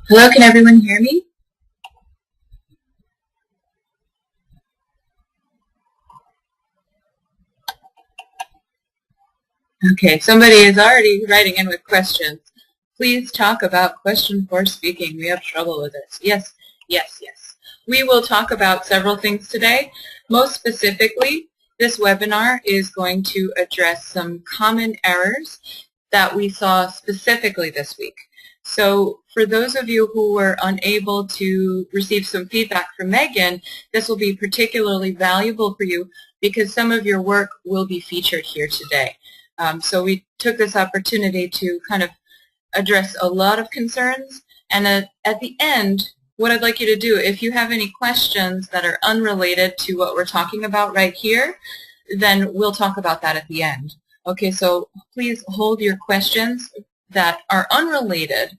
Hello, can everyone hear me? Okay, somebody is already writing in with questions. Please talk about question 4 speaking. We have trouble with this. Yes, yes, yes. We will talk about several things today. Most specifically, this webinar is going to address some common errors that we saw specifically this week. So for those of you who were unable to receive some feedback from Megan, this will be particularly valuable for you because some of your work will be featured here today. So we took this opportunity to kind of address a lot of concerns, and at the end, what I'd like you to do, if you have any questions that are unrelated to what we're talking about right here, then we'll talk about that at the end. Okay, so please hold your questions that are unrelated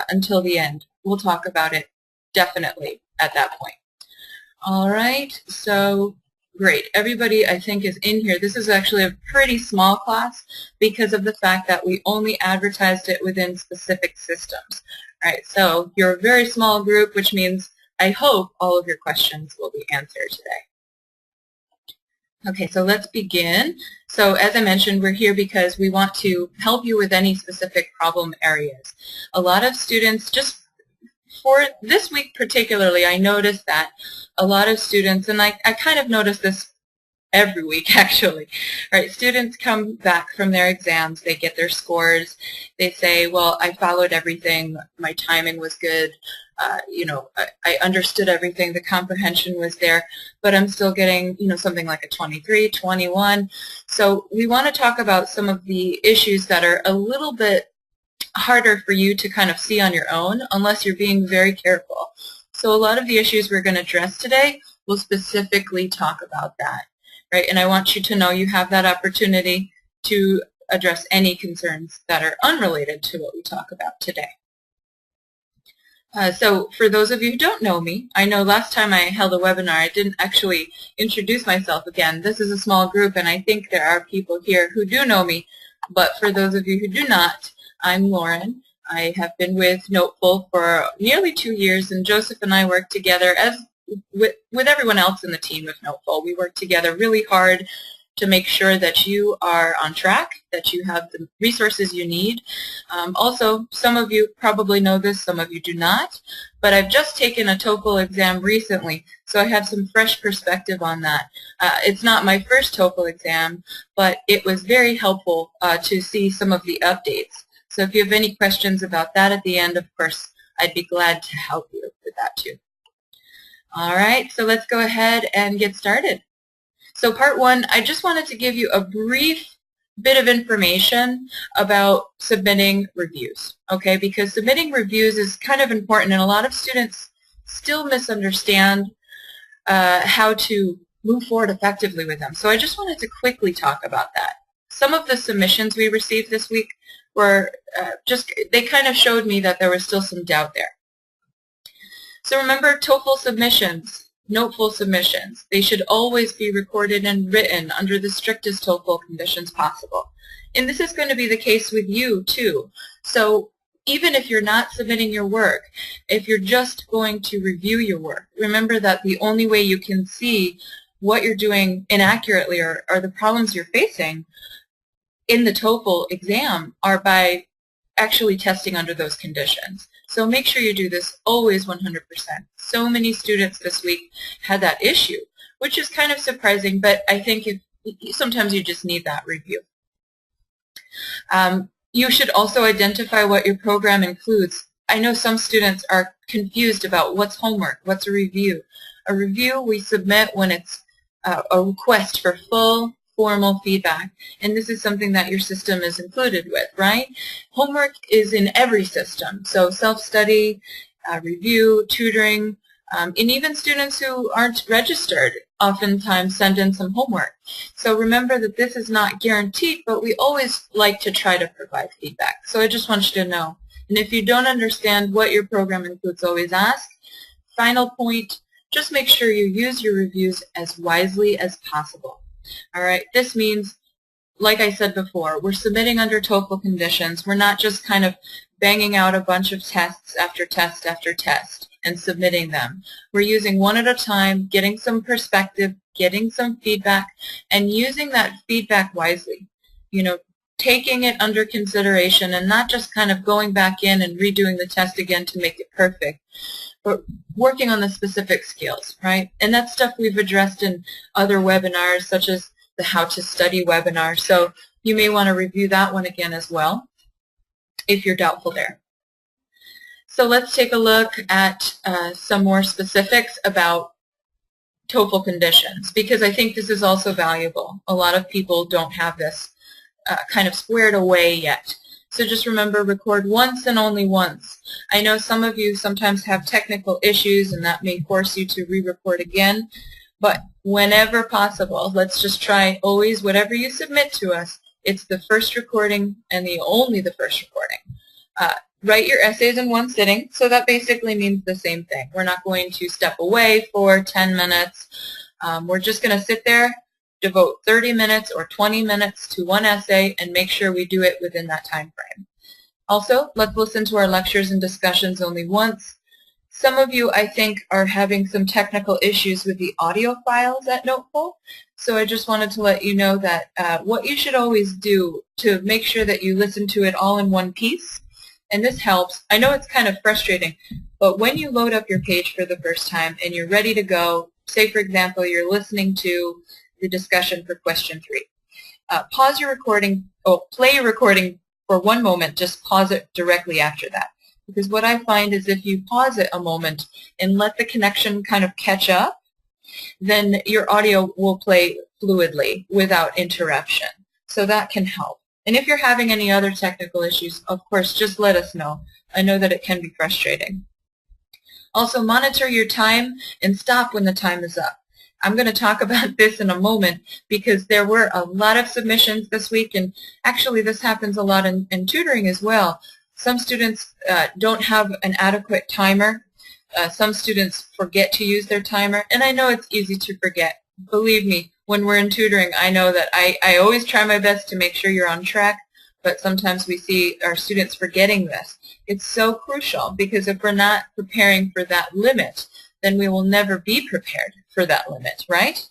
until the end. We'll talk about it definitely at that point. All right, so great. Everybody, I think, is in here. This is actually a pretty small class because of the fact that we only advertised it within specific systems. All right, so you're a very small group, which means I hope all of your questions will be answered today. Okay, so let's begin. So as I mentioned, we're here because we want to help you with any specific problem areas. A lot of students, just for this week particularly, I noticed that a lot of students, and I kind of notice this every week actually, right? Students come back from their exams, they get their scores, they say, well, I followed everything, my timing was good, I understood everything, the comprehension was there, but I'm still getting, something like a 23, 21. So we want to talk about some of the issues that are a little bit harder for you to kind of see on your own unless you're being very careful. So a lot of the issues we're going to address today will specifically talk about that, right? And I want you to know you have that opportunity to address any concerns that are unrelated to what we talk about today. So for those of you who don't know me, I know last time I held a webinar I didn't actually introduce myself again. This is a small group and I think there are people here who do know me, but for those of you who do not, I'm Lauren. I have been with Noteful for nearly 2 years, and Joseph and I work together as with everyone else in the team of Noteful. We work together really hard to make sure that you are on track, that you have the resources you need. Also, some of you probably know this, some of you do not, but I've just taken a TOEFL exam recently, so I have some fresh perspective on that. It's not my first TOEFL exam, but it was very helpful to see some of the updates. So if you have any questions about that at the end, of course, I'd be glad to help you with that too. All right, so let's go ahead and get started. So part 1, I just wanted to give you a brief bit of information about submitting reviews, okay? Because submitting reviews is kind of important, and a lot of students still misunderstand how to move forward effectively with them. So I just wanted to quickly talk about that. Some of the submissions we received this week were they kind of showed me that there was still some doubt there. So remember, TOEFL submissions, Noteful submissions, they should always be recorded and written under the strictest TOEFL conditions possible. And this is going to be the case with you too. So even if you're not submitting your work, if you're just going to review your work, remember that the only way you can see what you're doing inaccurately or the problems you're facing in the TOEFL exam are by actually testing under those conditions. So make sure you do this always 100%. So many students this week had that issue, which is kind of surprising, but I think sometimes you just need that review. You should also identify what your program includes. I know some students are confused about what's homework, what's a review. A review we submit when it's a request for full formal feedback, and this is something that your system is included with, right? Homework is in every system, so self-study, review, tutoring, and even students who aren't registered oftentimes send in some homework. So remember that this is not guaranteed, but we always like to try to provide feedback. So I just want you to know. And if you don't understand what your program includes, always ask. Final point, just make sure you use your reviews as wisely as possible. All right, this means like I said before, we're submitting under TOEFL conditions. We're not just kind of banging out a bunch of tests after test after test and submitting them. We're using one at a time, getting some perspective, getting some feedback, and using that feedback wisely. You know, taking it under consideration and not just kind of going back in and redoing the test again to make it perfect, but working on the specific skills, right? And that's stuff we've addressed in other webinars, such as the How to Study webinar. So you may want to review that one again as well if you're doubtful there. So let's take a look at some more specifics about TOEFL conditions, because I think this is also valuable. A lot of people don't have this kind of squared away yet. So just remember, record once and only once. I know some of you sometimes have technical issues and that may force you to re-record again, but whenever possible, let's just try always, whatever you submit to us, it's the first recording and only the first recording. Write your essays in one sitting, so that basically means the same thing. We're not going to step away for 10 minutes. We're just going to sit there, devote 30 minutes or 20 minutes to one essay, and make sure we do it within that time frame. Also, let's listen to our lectures and discussions only once. Some of you, I think, are having some technical issues with the audio files at Noteful, so I just wanted to let you know that what you should always do to make sure that you listen to it all in one piece, and this helps. I know it's kind of frustrating, but when you load up your page for the first time and you're ready to go, say for example you're listening to the discussion for question 3, pause your recording, play your recording for one moment, just pause it directly after that. Because what I find is if you pause it a moment and let the connection kind of catch up, then your audio will play fluidly without interruption. So that can help. And if you're having any other technical issues, of course, just let us know. I know that it can be frustrating. Also, monitor your time and stop when the time is up. I'm going to talk about this in a moment because there were a lot of submissions this week, and actually this happens a lot in tutoring as well. Some students don't have an adequate timer. Some students forget to use their timer, and I know it's easy to forget. Believe me, when we're in tutoring, I know that I always try my best to make sure you're on track, but sometimes we see our students forgetting this. It's so crucial because if we're not preparing for that limit, then we will never be prepared for that limit, right?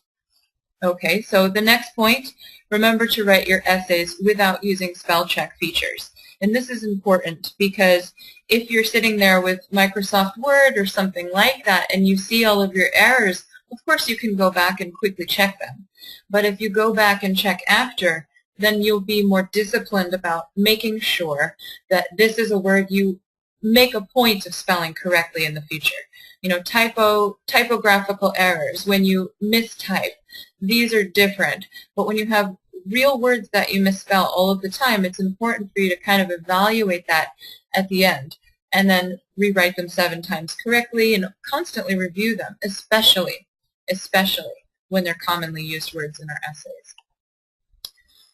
Okay, so the next point, remember to write your essays without using spell check features. And this is important because if you're sitting there with Microsoft Word or something like that and you see all of your errors, of course you can go back and quickly check them. But if you go back and check after, then you'll be more disciplined about making sure that this is a word you make a point of spelling correctly in the future. You know, typographical errors, when you mistype, these are different. But when you have real words that you misspell all of the time, it's important for you to kind of evaluate that at the end and then rewrite them 7 times correctly and constantly review them, especially when they're commonly used words in our essays.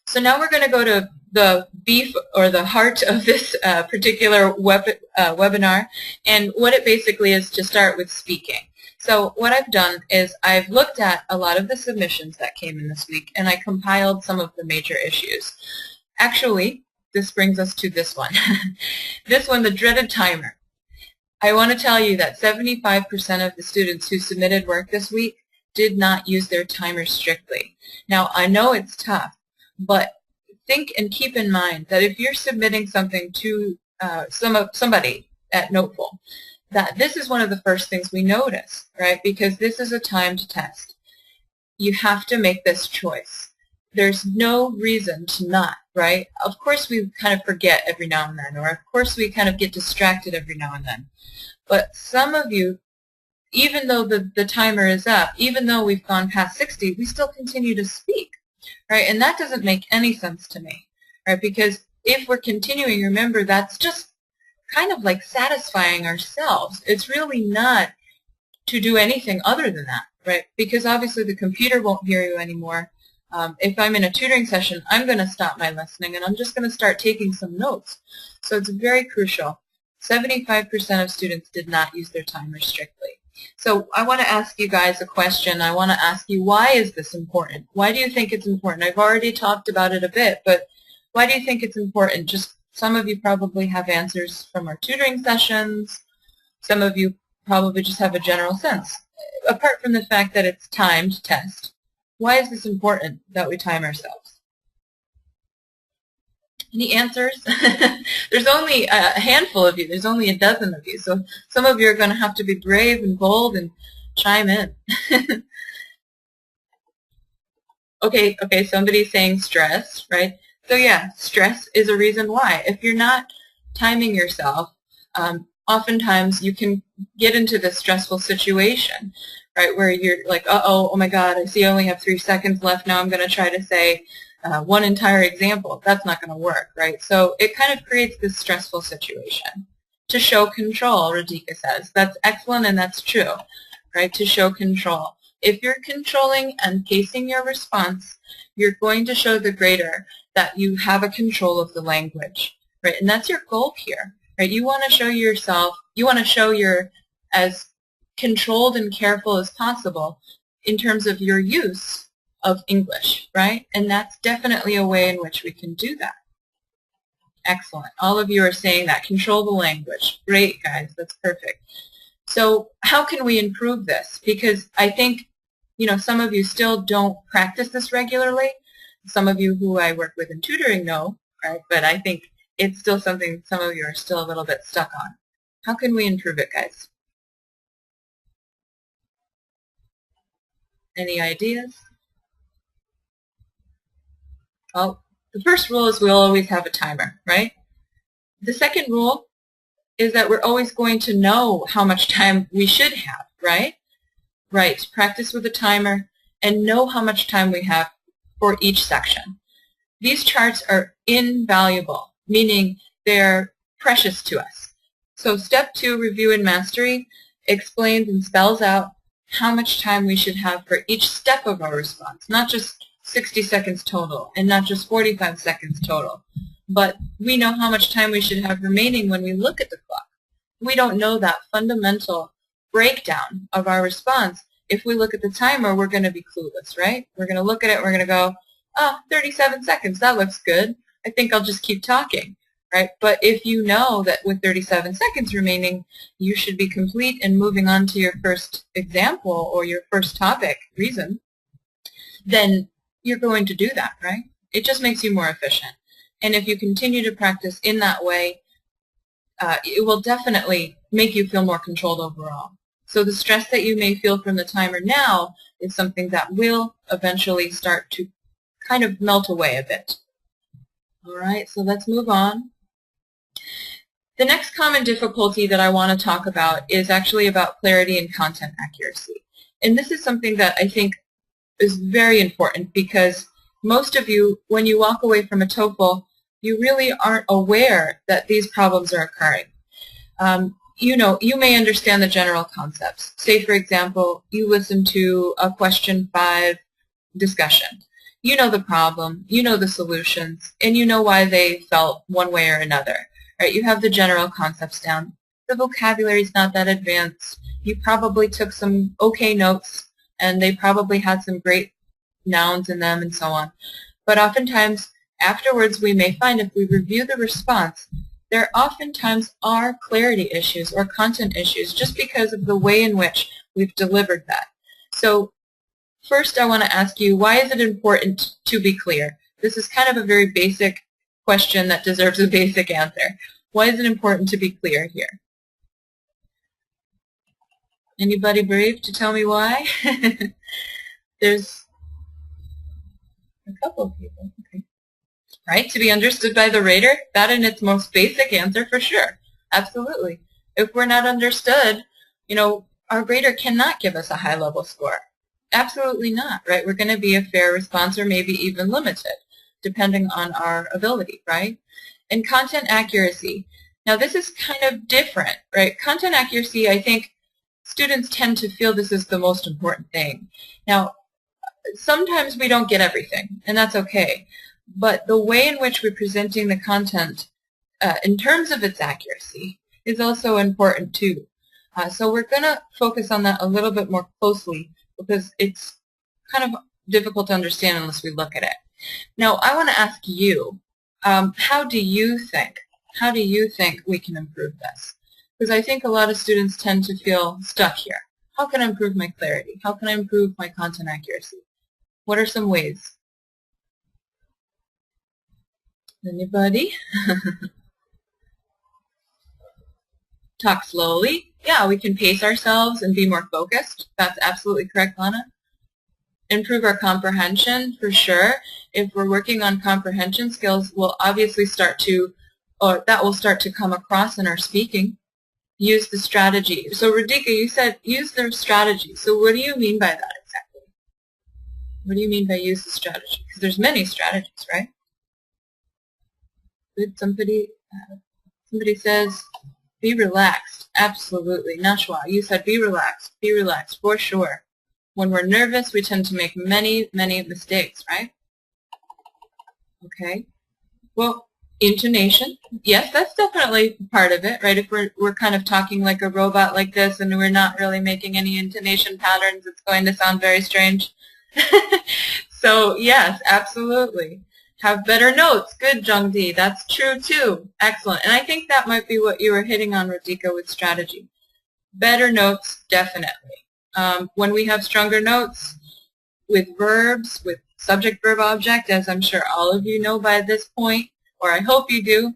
So now we're going to go to the beef or the heart of this particular webinar, and what it basically is to start with speaking. So what I've done is I've looked at a lot of the submissions that came in this week, and I compiled some of the major issues. Actually, this brings us to this one. This one, the dreaded timer. I want to tell you that 75% of the students who submitted work this week did not use their timer strictly. Now, I know it's tough, but think and keep in mind that if you're submitting something to somebody at Noteful, that this is one of the first things we notice, right? Because this is a time to test. You have to make this choice. There's no reason to not, right? Of course we kind of forget every now and then, or of course we kind of get distracted every now and then. But some of you, even though the timer is up, even though we've gone past 60, we still continue to speak, right? And that doesn't make any sense to me, right? Because if we're continuing, remember, that's just kind of like satisfying ourselves. It's really not to do anything other than that, right? Because obviously the computer won't hear you anymore. If I'm in a tutoring session, I'm going to stop my listening and I'm just going to start taking some notes. So it's very crucial. 75% of students did not use their timer strictly. So I want to ask you guys a question. I want to ask you, why is this important? Why do you think it's important? I've already talked about it a bit, but why do you think it's important? Just some of you probably have answers from our tutoring sessions. Some of you probably just have a general sense. Apart from the fact that it's timed test, why is this important that we time ourselves? Any answers? There's only a handful of you. There's only a dozen of you. So some of you are going to have to be brave and bold and chime in. Okay, somebody's saying stress, right? So yeah, stress is a reason why. If you're not timing yourself, oftentimes you can get into this stressful situation, right, where you're like, uh-oh, oh my God, I see I only have 3 seconds left. Now I'm going to try to say one entire example. That's not going to work, right? So it kind of creates this stressful situation. To show control, Radhika says. That's excellent and that's true, right, to show control. If you're controlling and pacing your response, you're going to show the grader that you have a control of the language, right? And that's your goal here, right? You want to show yourself, you want to show you're as controlled and careful as possible in terms of your use of English, right? And that's definitely a way in which we can do that. Excellent. All of you are saying that. Control the language. Great, guys. That's perfect. So how can we improve this? Because I think, you know, some of you still don't practice this regularly. Some of you who I work with in tutoring know, right? But I think it's still something some of you are still a little bit stuck on. How can we improve it, guys? Any ideas? Well, the first rule is we'll always have a timer, right? The second rule is that we're always going to know how much time we should have, right? Right, practice with a timer and know how much time we have for each section. These charts are invaluable, meaning they're precious to us. So step 2, review and mastery, explains and spells out how much time we should have for each step of our response, not just 60 seconds total and not just 45 seconds total, but we know how much time we should have remaining when we look at the clock. We don't know that fundamental breakdown of our response. If we look at the timer, we're going to be clueless, right? We're going to look at it, we're going to go, oh, 37 seconds, that looks good. I think I'll just keep talking, right? But if you know that with 37 seconds remaining, you should be complete and moving on to your first example or your first topic reason, then you're going to do that, right? It just makes you more efficient. And if you continue to practice in that way, it will definitely make you feel more controlled overall. So the stress that you may feel from the timer now is something that will eventually start to kind of melt away a bit. All right, so let's move on. The next common difficulty that I want to talk about is actually about clarity and content accuracy. And this is something that I think is very important because most of you, when you walk away from a TOEFL, you really aren't aware that these problems are occurring. You know, you may understand the general concepts. Say, for example, you listen to a question 5 discussion. You know the problem, you know the solutions, and you know why they felt one way or another. Right? You have the general concepts down. The vocabulary is not that advanced. You probably took some okay notes, and they probably had some great nouns in them and so on. But oftentimes, afterwards, we may find if we review the response, there oftentimes are clarity issues or content issues just because of the way in which we've delivered that. So first, I want to ask you, why is it important to be clear? This is kind of a very basic question that deserves a basic answer. Why is it important to be clear here? Anybody brave to tell me why? There's a couple of people. Okay. Right? To be understood by the rater, that in its most basic answer for sure. Absolutely. If we're not understood, you know, our rater cannot give us a high-level score. Absolutely not, right? We're going to be a fair response or maybe even limited, depending on our ability, right? And content accuracy. Now, this is kind of different, right? Content accuracy, I think students tend to feel this is the most important thing. Now, sometimes we don't get everything, and that's okay. But the way in which we're presenting the content in terms of its accuracy is also important too. So we're going to focus on that a little bit more closely because it's kind of difficult to understand unless we look at it. Now, I want to ask you, how do you think we can improve this? Because I think a lot of students tend to feel stuck here. How can I improve my clarity? How can I improve my content accuracy? What are some ways? Anybody? Talk slowly. Yeah, we can pace ourselves and be more focused. That's absolutely correct, Lana. Improve our comprehension, for sure. If we're working on comprehension skills, we'll obviously start to, or that will start to come across in our speaking. Use the strategy. So, Radhika, you said use the strategy. So what do you mean by that exactly? What do you mean by use the strategy? Because there's many strategies, right? Good. Somebody says, be relaxed. Absolutely. Nashwa, you said be relaxed. Be relaxed, for sure. When we're nervous, we tend to make many, many mistakes, right? Okay. Well, intonation. Yes, that's definitely part of it, right? If we're kind of talking like a robot like this and we're not really making any intonation patterns, it's going to sound very strange. So, yes, absolutely. Have better notes. Good, Jungdi. That's true, too. Excellent. And I think that might be what you were hitting on, Radhika, with strategy. Better notes, definitely. When we have stronger notes with verbs, with subject-verb-object, as I'm sure all of you know by this point, or I hope you do,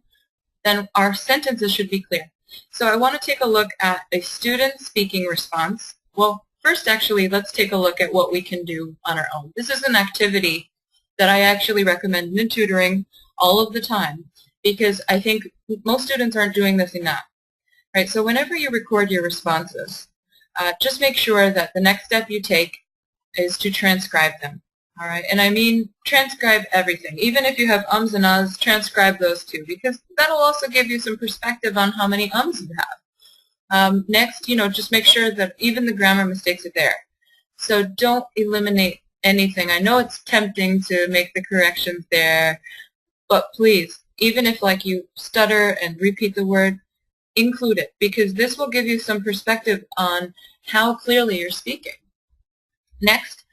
then our sentences should be clear. So I want to take a look at a student speaking response. Well, first, actually, let's take a look at what we can do on our own. This is an activity that I actually recommend in tutoring all of the time because I think most students aren't doing this enough. Right? So whenever you record your responses, just make sure that the next step you take is to transcribe them. All right, and I mean transcribe everything. Even if you have ums and ahs, transcribe those too, because that'll also give you some perspective on how many ums you have. Next, just make sure that even the grammar mistakes are there. So don't eliminate anything. I know it's tempting to make the corrections there, but please, even if you stutter and repeat the word, include it, because this will give you some perspective on how clearly you're speaking. Next,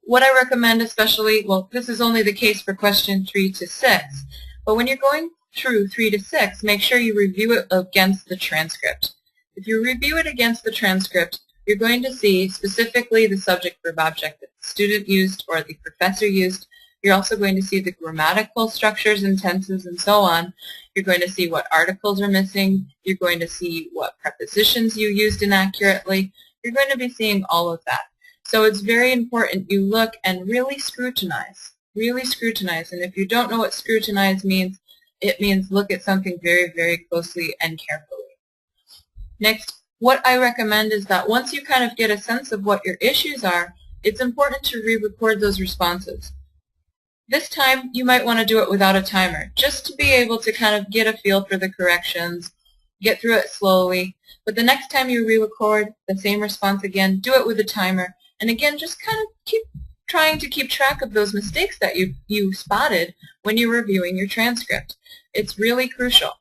what I recommend especially, well, this is only the case for question 3 to 6, but when you're going through 3 to 6, make sure you review it against the transcript. If you review it against the transcript, you're going to see specifically the subject-verb-object that the student used or the professor used. You're also going to see the grammatical structures and tenses and so on. You're going to see what articles are missing. You're going to see what prepositions you used inaccurately. You're going to be seeing all of that. So it's very important you look and really scrutinize. Really scrutinize. And if you don't know what scrutinize means, it means look at something very, very closely and carefully. Next, what I recommend is that once you kind of get a sense of what your issues are, it's important to re-record those responses. This time, you might want to do it without a timer, just to be able to kind of get a feel for the corrections, get through it slowly. But the next time you re-record the same response again, do it with a timer. And again, just kind of keep trying to keep track of those mistakes that you spotted when you're reviewing your transcript. It's really crucial.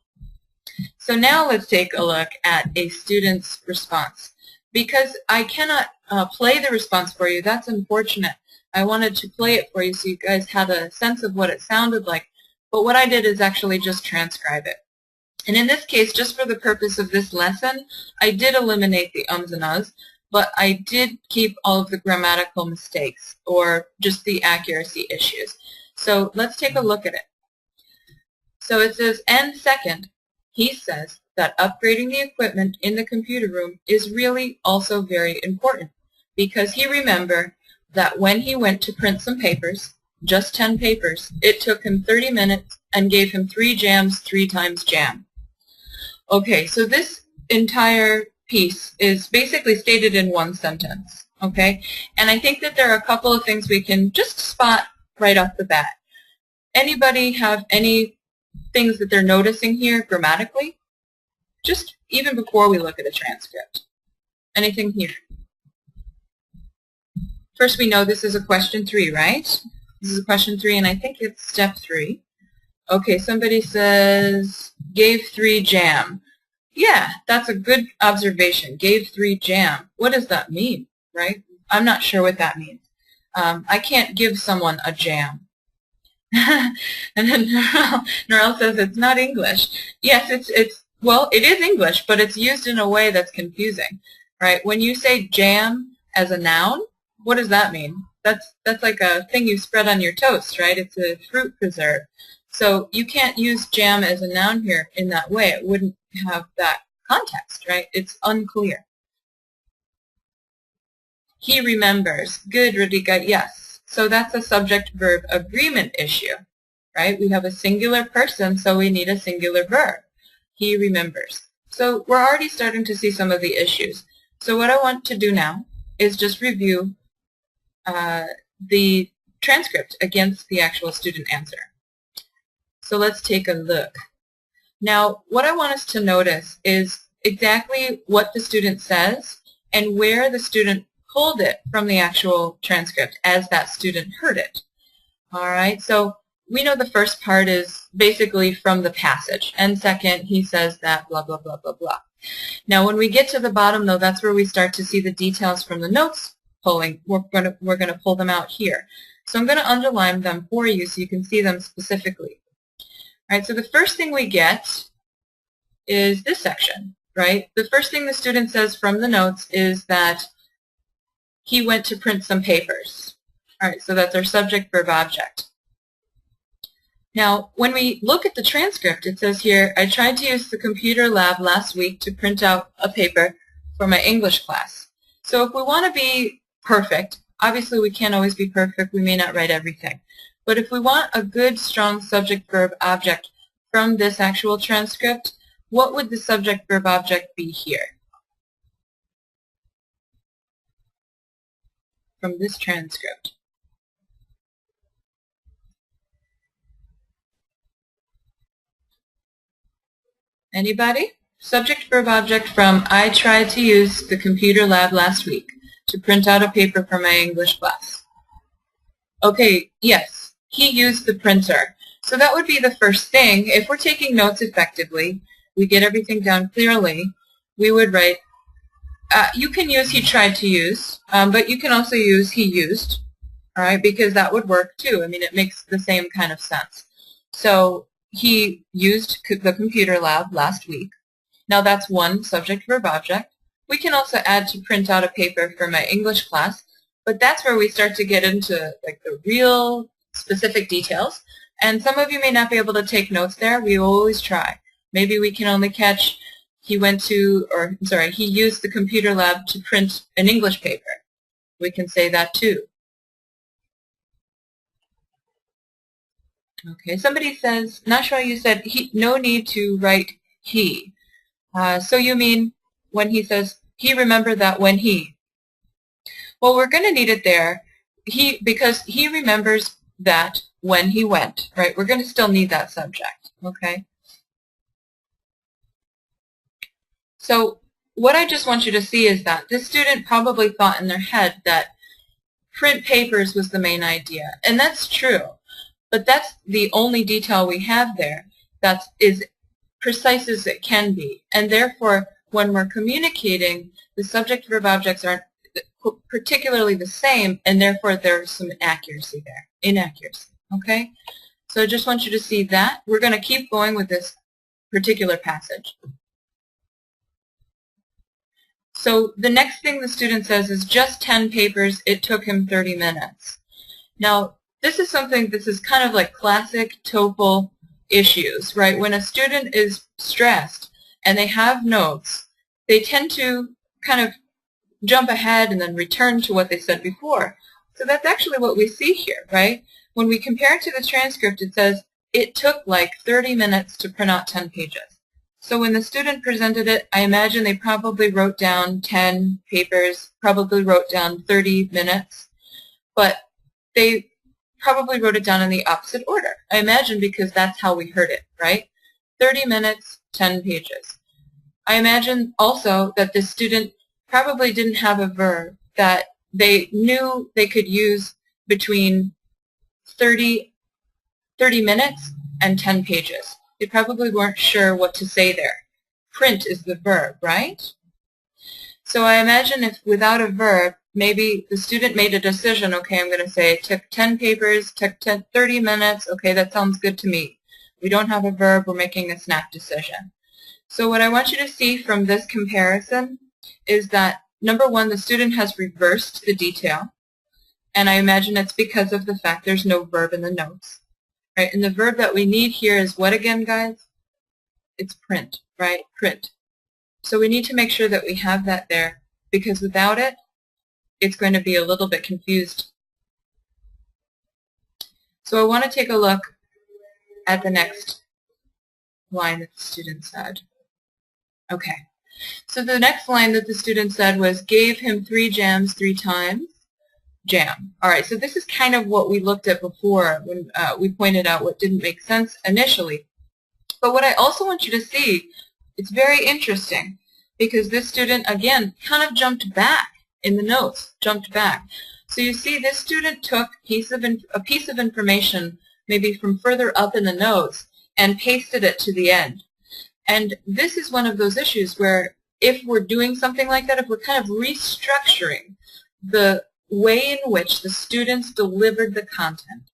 So now let's take a look at a student's response. Because I cannot play the response for you, that's unfortunate. I wanted to play it for you so you guys had a sense of what it sounded like. But what I did is actually just transcribe it. And in this case, just for the purpose of this lesson, I did eliminate the ums and ahs, but I did keep all of the grammatical mistakes or just the accuracy issues. So let's take a look at it. So it says, and second, he says that upgrading the equipment in the computer room is really also very important because he remembered that when he went to print some papers, just 10 papers, it took him 30 minutes and gave him 3 jams 3 times jam. Okay, so this entire piece is basically stated in one sentence, okay? And I think that there are a couple of things we can just spot right off the bat. Anybody have any things that they're noticing here grammatically? Just even before we look at a transcript. Anything here? First, we know this is a question 3, right? This is a question 3, and I think it's step 3. Okay, somebody says, gave 3 jam. Yeah, that's a good observation. Gave 3 jam. What does that mean, right? I'm not sure what that means. I can't give someone a jam. And then Norel says it's not English. Yes, well, it is English, but it's used in a way that's confusing, right? When you say jam as a noun, what does that mean? That's like a thing you spread on your toast, right? It's a fruit preserve. So you can't use jam as a noun here in that way. It wouldn't have that context, right? It's unclear. He remembers. Good, Radhika. Yes. So that's a subject-verb agreement issue, right? We have a singular person, so we need a singular verb. He remembers. So we're already starting to see some of the issues. So what I want to do now is just review the transcript against the actual student answer. So let's take a look. Now, what I want us to notice is exactly what the student says and where the student pulled it from the actual transcript as that student heard it. All right, so we know the first part is basically from the passage, and second, he says that blah, blah, blah, blah, blah. Now, when we get to the bottom, though, that's where we start to see the details from the notes pulling. We're going to pull them out here. So I'm going to underline them for you so you can see them specifically. All right, so the first thing we get is this section, right? The first thing the student says from the notes is that he went to print some papers. All right, so that's our subject, verb, object. Now, when we look at the transcript, it says here, I tried to use the computer lab last week to print out a paper for my English class. So if we want to be perfect, obviously we can't always be perfect, we may not write everything. But if we want a good, strong subject, verb, object from this actual transcript, what would the subject, verb, object be here? From this transcript. Anybody? Subject, verb, object from I tried to use the computer lab last week to print out a paper for my English class. Okay, yes, he used the printer. So that would be the first thing. If we're taking notes effectively, we get everything down clearly, we would write, you can use he tried to use, but you can also use he used, all right, because that would work too. I mean, it makes the same kind of sense. So he used the computer lab last week. Now that's one subject, verb, object. We can also add to print out a paper for my English class, but that's where we start to get into like the real specific details. And some of you may not be able to take notes there. We always try. Maybe we can only catch he used the computer lab to print an English paper. We can say that too. Okay, somebody says, Nashwa, you said no need to write he. So you mean when he says, he remembered that when he. Well, we're going to need it there because he remembers that when he went, right? We're going to still need that subject, okay? So what I just want you to see is that this student probably thought in their head that print papers was the main idea, and that's true. But that's the only detail we have there that is precise as it can be. And therefore, when we're communicating, the subject, verb, objects aren't particularly the same, and therefore there's some inaccuracy there. Okay? So I just want you to see that. We're going to keep going with this particular passage. So the next thing the student says is just 10 papers, it took him 30 minutes. Now, this is kind of like classic TOEFL issues, right? When a student is stressed and they have notes, they tend to kind of jump ahead and then return to what they said before. So that's actually what we see here, right? When we compare it to the transcript, it says it took like 30 minutes to print out 10 pages. So when the student presented it, I imagine they probably wrote down 10 papers, probably wrote down 30 minutes, but they probably wrote it down in the opposite order. I imagine because that's how we heard it, right? 30 minutes, 10 pages. I imagine also that the student probably didn't have a verb that they knew they could use between 30 minutes and 10 pages. They probably weren't sure what to say there. print is the verb, right? So I imagine if without a verb, maybe the student made a decision, okay, I'm going to say it took 10 papers, took 30 minutes, okay, that sounds good to me. We don't have a verb, we're making a snap decision. So what I want you to see from this comparison is that, number one, the student has reversed the detail, and I imagine it's because of the fact there's no verb in the notes. Right? And the verb that we need here is what again, guys? It's print, right? Print. So we need to make sure that we have that there, because without it, it's going to be a little bit confused. So I want to take a look at the next line that the student said. Okay. So the next line that the student said was, gave him 3 jams 3 times. Jam. All right, so this is kind of what we looked at before when we pointed out what didn't make sense initially. But what I also want you to see, it's very interesting because this student, again, kind of jumped back in the notes, jumped back. So you see this student took a piece of information maybe from further up in the notes and pasted it to the end. And this is one of those issues where if we're doing something like that, if we're kind of restructuring the way in which the students delivered the content,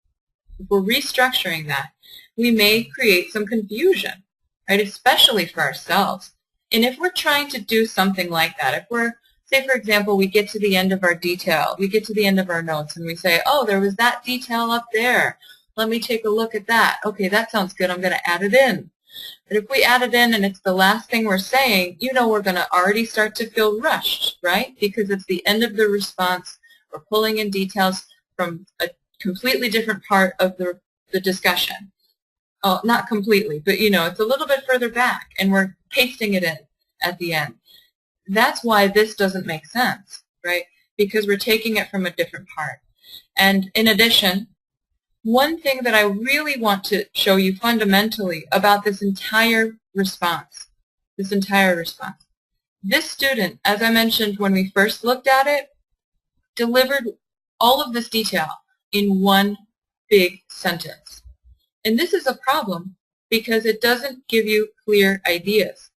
if we're restructuring that, we may create some confusion, right, especially for ourselves. And if we're trying to do something like that, if we're, say for example, we get to the end of our detail, we get to the end of our notes and we say, oh, there was that detail up there. Let me take a look at that. Okay, that sounds good. I'm going to add it in. But if we add it in and it's the last thing we're saying, you know we're going to already start to feel rushed, right? Because it's the end of the response. We're pulling in details from a completely different part of the discussion. Oh, not completely, but you know, it's a little bit further back, and we're pasting it in at the end. That's why this doesn't make sense, right? Because we're taking it from a different part. And in addition, one thing that I really want to show you fundamentally about this entire response, this student, as I mentioned when we first looked at it, delivered all of this detail in one big sentence. And this is a problem because it doesn't give you clear ideas.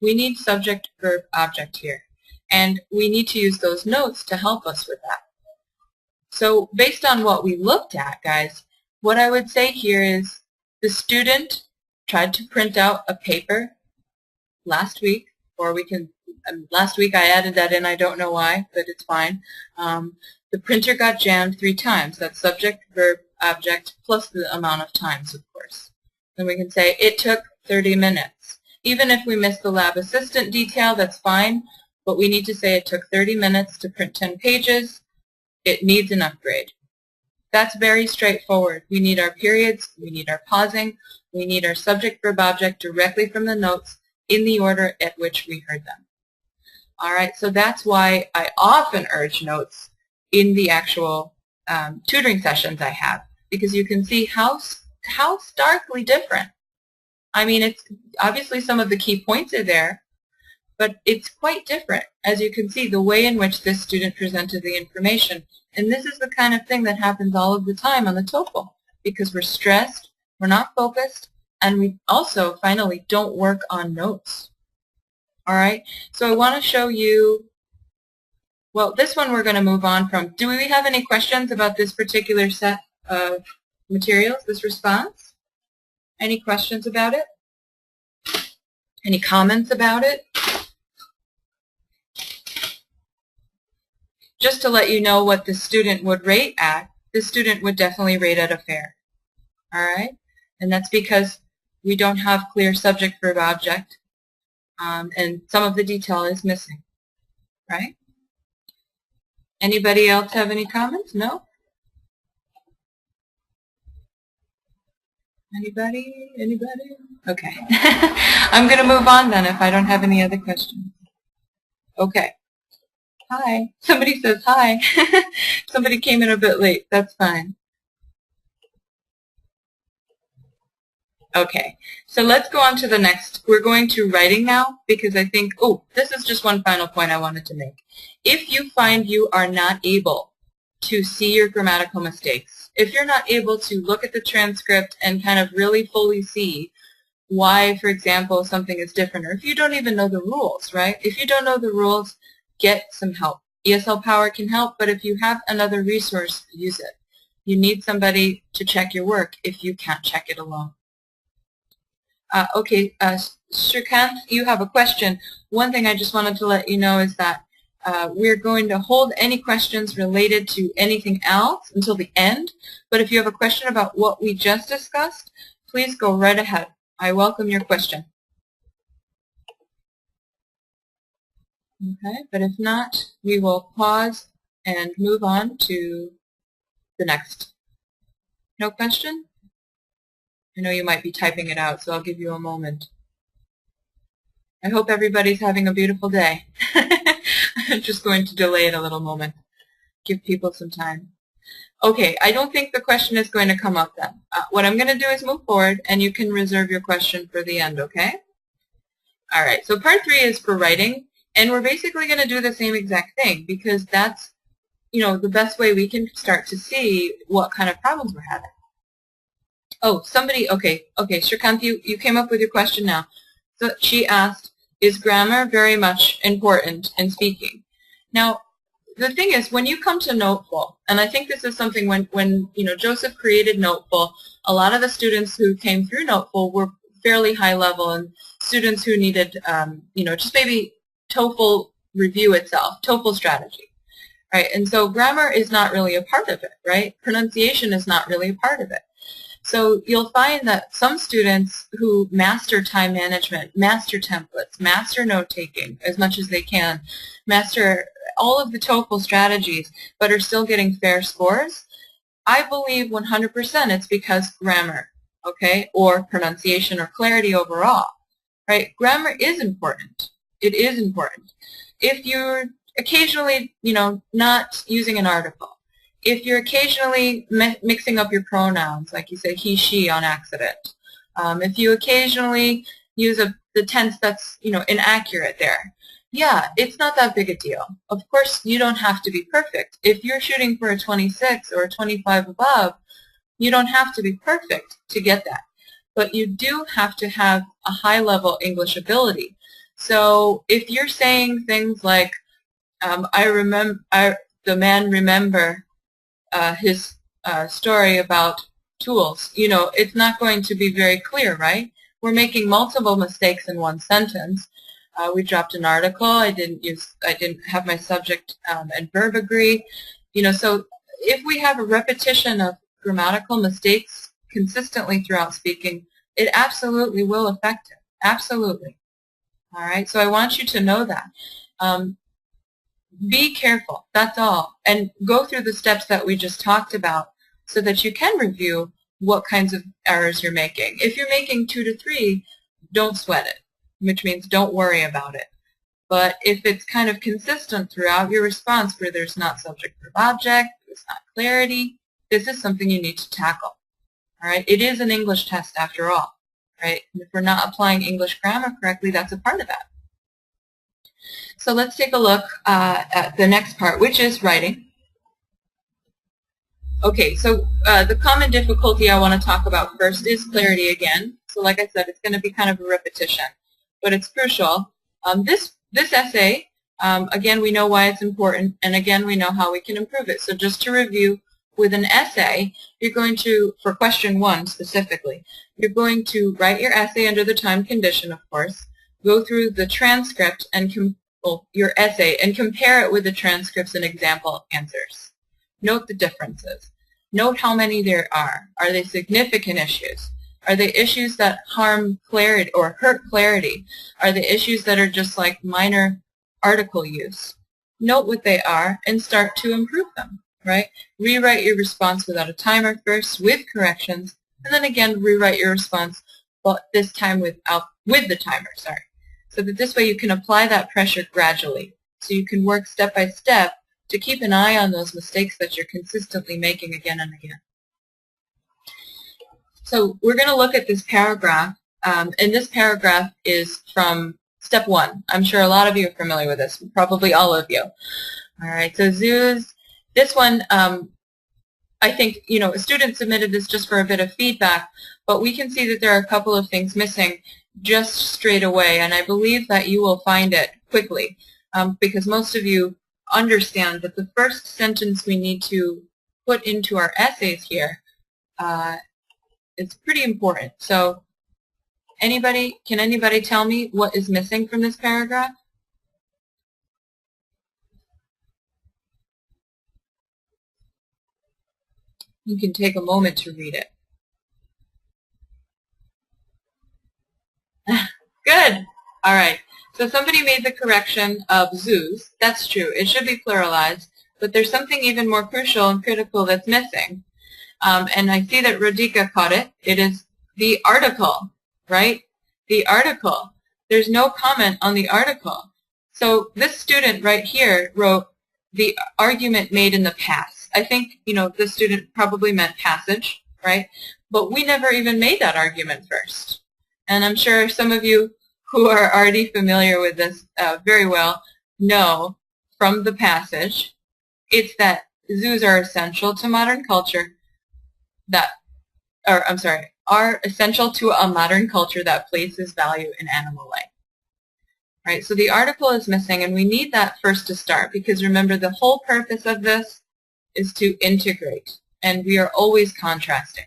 We need subject, verb, object here. And we need to use those notes to help us with that. So based on what we looked at, guys, what I would say here is the student tried to print out a paper last week, or we can, last week I added that in, I don't know why, but it's fine. The printer got jammed 3 times. That's subject, verb, object, plus the amount of times, of course. Then we can say it took 30 minutes. Even if we miss the lab assistant detail, that's fine, but we need to say it took 30 minutes to print 10 pages. It needs an upgrade. That's very straightforward. We need our periods, we need our pausing, we need our subject, verb, object directly from the notes in the order at which we heard them. All right, so that's why I often urge notes in the actual tutoring sessions I have, because you can see how starkly different. I mean, it's obviously some of the key points are there, but it's quite different, as you can see, the way in which this student presented the information. And this is the kind of thing that happens all of the time on the TOEFL, because we're stressed, we're not focused, and we also, finally, don't work on notes. All right, so I want to show you, well, this one we're going to move on from. Do we have any questions about this particular set of materials, this response? Any questions about it? Any comments about it? Just to let you know what the student would rate at, the student would definitely rate at a fair. All right? And that's because we don't have clear subject, verb, object, and some of the detail is missing. Right? Anybody else have any comments? No? Anybody? Anybody? Okay. I'm going to move on then if I don't have any other questions. Okay. Hi. Somebody says hi. Somebody came in a bit late. That's fine. Okay. So let's go on to the next. We're going to writing now because I think, oh, this is just one final point I wanted to make. If you find you are not able to see your grammatical mistakes, if you're not able to look at the transcript and kind of really fully see why, for example, something is different, or if you don't even know the rules, right? If you don't know the rules, get some help. ESL Power can help, but if you have another resource, use it. You need somebody to check your work if you can't check it alone. Okay, Shrikant, you have a question. One thing I just wanted to let you know is that we're going to hold any questions related to anything else until the end, but if you have a question about what we just discussed, please go right ahead. I welcome your question. Okay, but if not, we will pause and move on to the next. No question? I know you might be typing it out, so I'll give you a moment. I hope everybody's having a beautiful day. I'm just going to delay it a little moment. Give people some time. Okay, I don't think the question is going to come up then. What I'm going to do is move forward, and you can reserve your question for the end, okay? All right, so part 3 is for writing, and we're basically going to do the same exact thing because that's, you know, the best way we can start to see what kind of problems we're having. Oh, somebody, okay, Shrikant, you came up with your question now. So she asked, is grammar very much important in speaking? Now, the thing is, when you come to Noteful, and I think this is something when you know, Joseph created Noteful, a lot of the students who came through Noteful were fairly high level, and students who needed, you know, just maybe TOEFL review itself, TOEFL strategy, right? And so grammar is not really a part of it, right? Pronunciation is not really a part of it. So you'll find that some students who master time management, master templates, master note-taking as much as they can, master all of the TOEFL strategies, but are still getting fair scores, I believe 100% it's because grammar, okay, or pronunciation or clarity overall, right? Grammar is important. It is important. If you're occasionally, you know, not using an article, if you're occasionally mixing up your pronouns, like you say he, she on accident, if you occasionally use the tense that's, you know, inaccurate there, yeah, it's not that big a deal. Of course, you don't have to be perfect. If you're shooting for a 26 or a 25 above, you don't have to be perfect to get that. But you do have to have a high-level English ability. So if you're saying things like, the man remember his story about tools, you know, it's not going to be very clear, right? We're making multiple mistakes in one sentence. We dropped an article. I didn't have my subject and verb agree. You know, so if we have a repetition of grammatical mistakes consistently throughout speaking, it absolutely will affect it. Absolutely. All right. So I want you to know that. Be careful. That's all. And go through the steps that we just talked about so that you can review what kinds of errors you're making. If you're making 2 to 3, don't sweat it, which means don't worry about it. But if it's kind of consistent throughout your response where there's not subject verb object, there's not clarity, this is something you need to tackle. All right? It is an English test after all, right? And if we're not applying English grammar correctly, that's a part of that. So let's take a look at the next part, which is writing. Okay, so the common difficulty I want to talk about first is clarity again. So like I said, it's going to be kind of a repetition, but it's crucial. This essay, again, we know why it's important, and again, we know how we can improve it. So just to review, with an essay, you're going to, for question 1 specifically, you're going to write your essay under the time condition, of course, go through the transcript and your essay and compare it with the transcripts and example answers. Note the differences. Note how many there are. Are they significant issues? Are they issues that harm clarity or hurt clarity? Are they issues that are just like minor article use? Note what they are and start to improve them, right? Rewrite your response without a timer first with corrections, and then again rewrite your response, but this time with the timer, sorry. So that this way you can apply that pressure gradually. So you can work step by step to keep an eye on those mistakes that you're consistently making again and again. So we're going to look at this paragraph, and this paragraph is from step 1. I'm sure a lot of you are familiar with this, probably all of you. All right, so zoos, this one, I think, a student submitted this just for a bit of feedback, but we can see that there are a couple of things missing just straight away, and I believe that you will find it quickly because most of you understand that the first sentence we need to put into our essays here is pretty important. So can anybody tell me what is missing from this paragraph? You can take a moment to read it. Good. All right. So somebody made the correction of zoos. That's true. It should be pluralized, but there's something even more crucial and critical that's missing. And I see that Radhika caught it. It is the article, right? The article. There's no comment on the article. So this student right here wrote the argument made in the past. I think, this student probably meant passage, right? But we never even made that argument first. And I'm sure some of you who are already familiar with this very well know from the passage, it's that zoos are essential to modern culture are essential to a modern culture that places value in animal life. Right, so the article is missing, and we need that first to start, because remember, the whole purpose of this is to integrate, and we are always contrasting.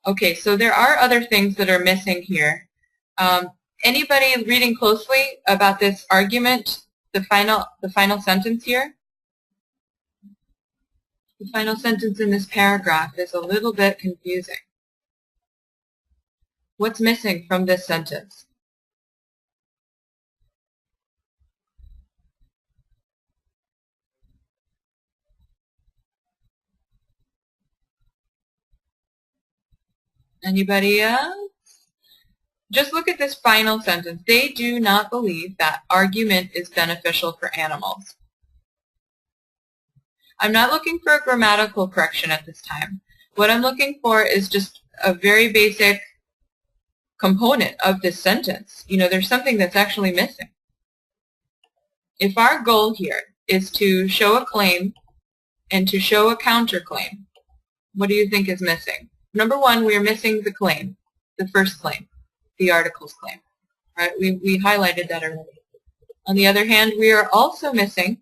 Okay, so there are other things that are missing here. Anybody reading closely about this argument, the final sentence here? The final sentence in this paragraph is a little bit confusing. What's missing from this sentence? Anybody else? Just look at this final sentence. They do not believe that argument is beneficial for animals. I'm not looking for a grammatical correction at this time. What I'm looking for is just a very basic component of this sentence. There's something that's actually missing. If our goal here is to show a claim and to show a counterclaim, what do you think is missing? Number one, we are missing the claim, the first claim, the article's claim. Right? We highlighted that already. On the other hand, we are also missing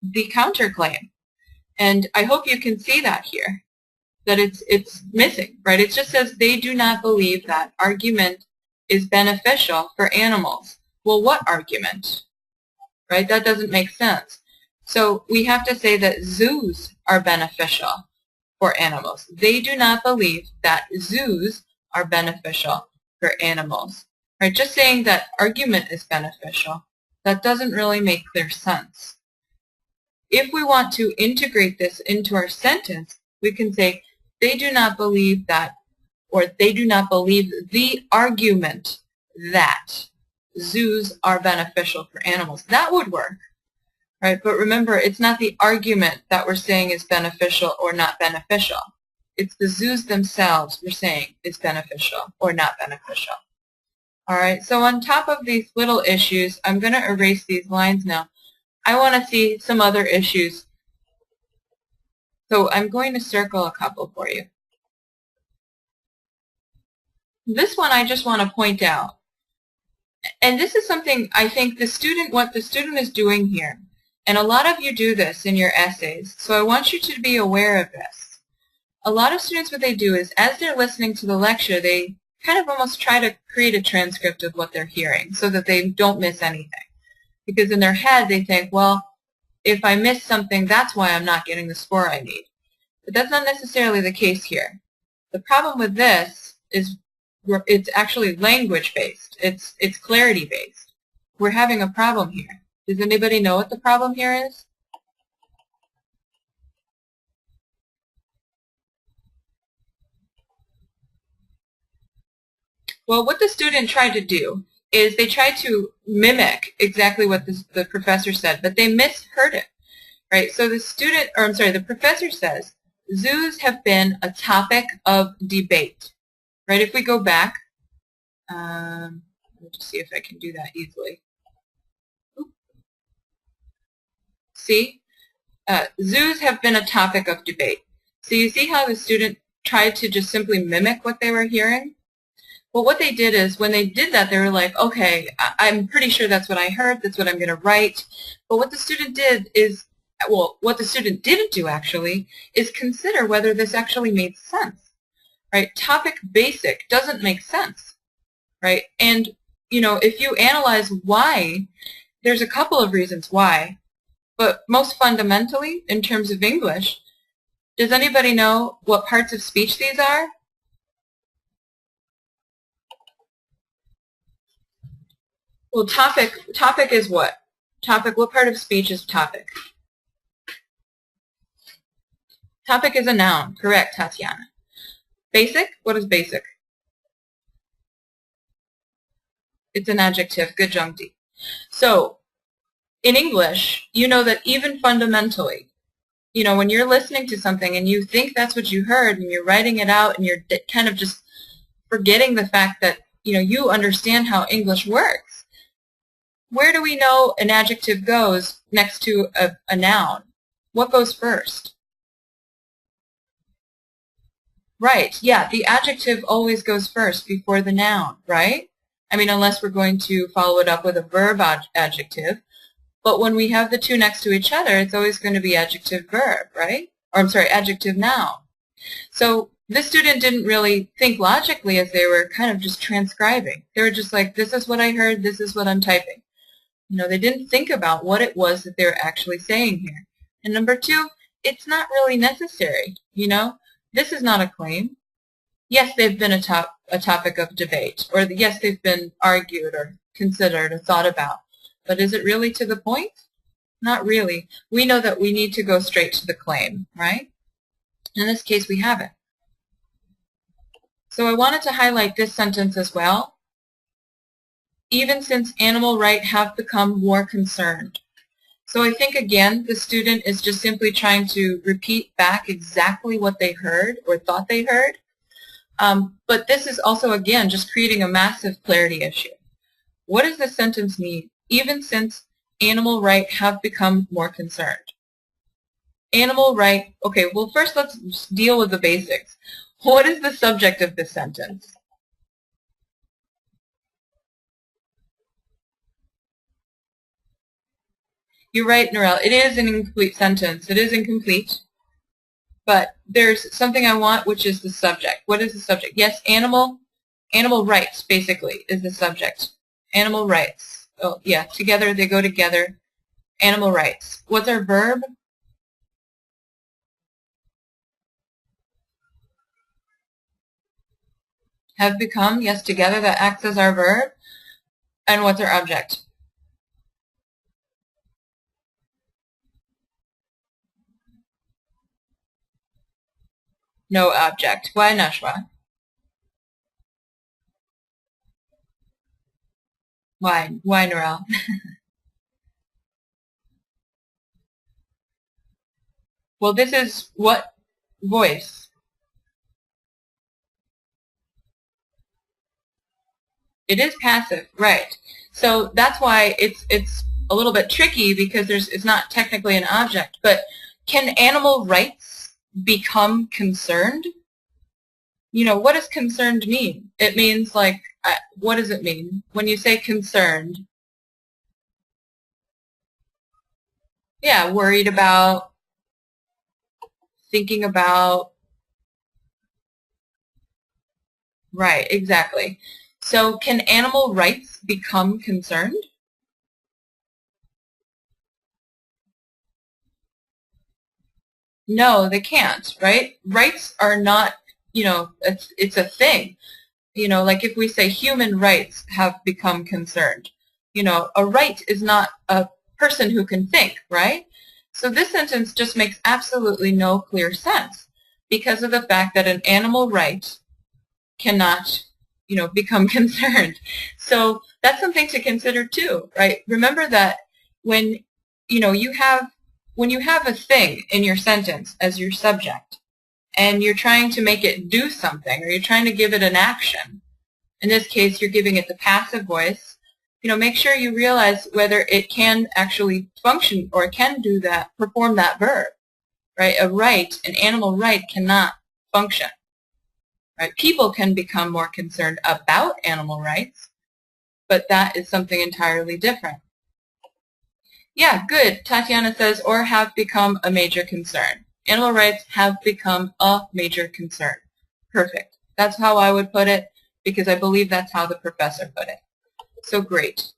the counterclaim. And I hope you can see that here, that it's missing, right? It just says they do not believe that argument is beneficial for animals. Well, what argument? Right? That doesn't make sense. So we have to say that zoos are beneficial for animals. They do not believe that zoos are beneficial for animals. Right? Just saying that argument is beneficial, that doesn't really make clear sense. If we want to integrate this into our sentence, we can say they do not believe that, or they do not believe the argument that zoos are beneficial for animals. That would work. Right? But remember, it's not the argument that we're saying is beneficial or not beneficial. It's the zoos themselves we're saying is beneficial or not beneficial. All right, so on top of these little issues, I'm going to erase these lines now. I want to see some other issues. So I'm going to circle a couple for you. This one I just want to point out. And this is something I think what the student is doing here. And a lot of you do this in your essays, so I want you to be aware of this. A lot of students, what they do is, as they're listening to the lecture, they kind of almost try to create a transcript of what they're hearing so that they don't miss anything. Because in their head, they think, well, if I miss something, that's why I'm not getting the score I need. But that's not necessarily the case here. The problem with this is it's actually language-based. It's clarity-based. We're having a problem here. Does anybody know what the problem here is? Well, what the student tried to do is they tried to mimic exactly what the professor said, but they misheard it. Right? So the professor says, zoos have been a topic of debate. Right? If we go back, let me just see if I can do that easily. See? Zoos have been a topic of debate. So you see how the student tried to just simply mimic what they were hearing? Well, what they did is when they did that, they were like, okay, I'm pretty sure that's what I heard, that's what I'm going to write. But what the student did is, well, what the student didn't do actually is consider whether this actually made sense, right? Topic basic doesn't make sense, right? And, you know, if you analyze why, there's a couple of reasons why, but most fundamentally, in terms of English, does anybody know what parts of speech these are? Well, topic is what? Topic, what part of speech is topic? Topic is a noun. Correct, Tatiana. Basic, what is basic? It's an adjective. Good, Jungdi. So, in English, you know that even fundamentally, you know, when you're listening to something and you think that's what you heard and you're writing it out and you're kind of just forgetting the fact that, you know, you understand how English works. Where do we know an adjective goes next to a noun? What goes first? Right, yeah, the adjective always goes first before the noun, right? I mean, unless we're going to follow it up with a verb adjective. But when we have the two next to each other, it's always going to be adjective verb, right? Or I'm sorry, adjective noun. So this student didn't really think logically as they were kind of just transcribing. They were just like, this is what I heard, this is what I'm typing. You know, they didn't think about what it was that they were actually saying here. And number two, it's not really necessary, you know? This is not a claim. Yes, they've been a topic of debate, or yes, they've been argued or considered or thought about. But is it really to the point? Not really. We know that we need to go straight to the claim, right? In this case, we haven't. So I wanted to highlight this sentence as well. Even since animal rights have become more concerned. So I think, again, the student is just simply trying to repeat back exactly what they heard or thought they heard. But this is also, again, just creating a massive clarity issue. What does this sentence mean? Even since animal rights have become more concerned. Animal right, okay, well first let's deal with the basics. What is the subject of this sentence? You're right, Narelle. It is an incomplete sentence. It is incomplete. But there's something I want, which is the subject. What is the subject? Yes, animal rights, basically, is the subject. Animal rights. Oh, yeah, together, they go together. Animal rights. What's our verb? Have become, yes, together, that acts as our verb. And what's our object? No object. Why, Nashwa? Why, Narelle? Well, this is what voice? It is passive, right. So that's why it's a little bit tricky because it's not technically an object. But can animal rights become concerned? You know, what does concerned mean? It means like, what does it mean? When you say concerned, yeah, worried about, thinking about, right, exactly. So can animal rights become concerned? No, they can't, right? Rights are not, you know, it's a thing. You know, like if we say human rights have become concerned, you know, a right is not a person who can think, right? So this sentence just makes absolutely no clear sense because of the fact that an animal right cannot, you know, become concerned. So that's something to consider too, right? Remember that when, you know, when you have a thing in your sentence as your subject and you're trying to make it do something or you're trying to give it an action, in this case you're giving it the passive voice, you know, make sure you realize whether it can actually function or can do that, perform that verb. right? An animal right cannot function, right? People can become more concerned about animal rights, but that is something entirely different. Yeah, good. Tatiana says, or have become a major concern. Animal rights have become a major concern. Perfect. That's how I would put it, because I believe that's how the professor put it. So great.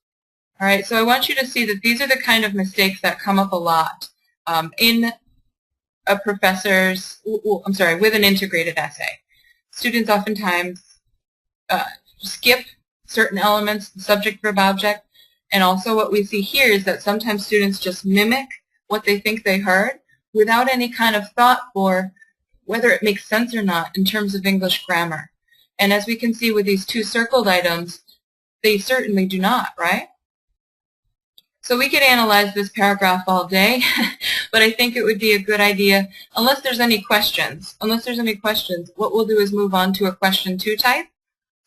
All right, so I want you to see that these are the kind of mistakes that come up a lot in a professor's, with an integrated essay. Students oftentimes skip certain elements, the subject, verb, object, and also what we see here is that sometimes students just mimic what they think they heard without any kind of thought for whether it makes sense or not in terms of English grammar. And as we can see with these two circled items, they certainly do not, right? So we could analyze this paragraph all day, but I think it would be a good idea, unless there's any questions, what we'll do is move on to a question 2 type,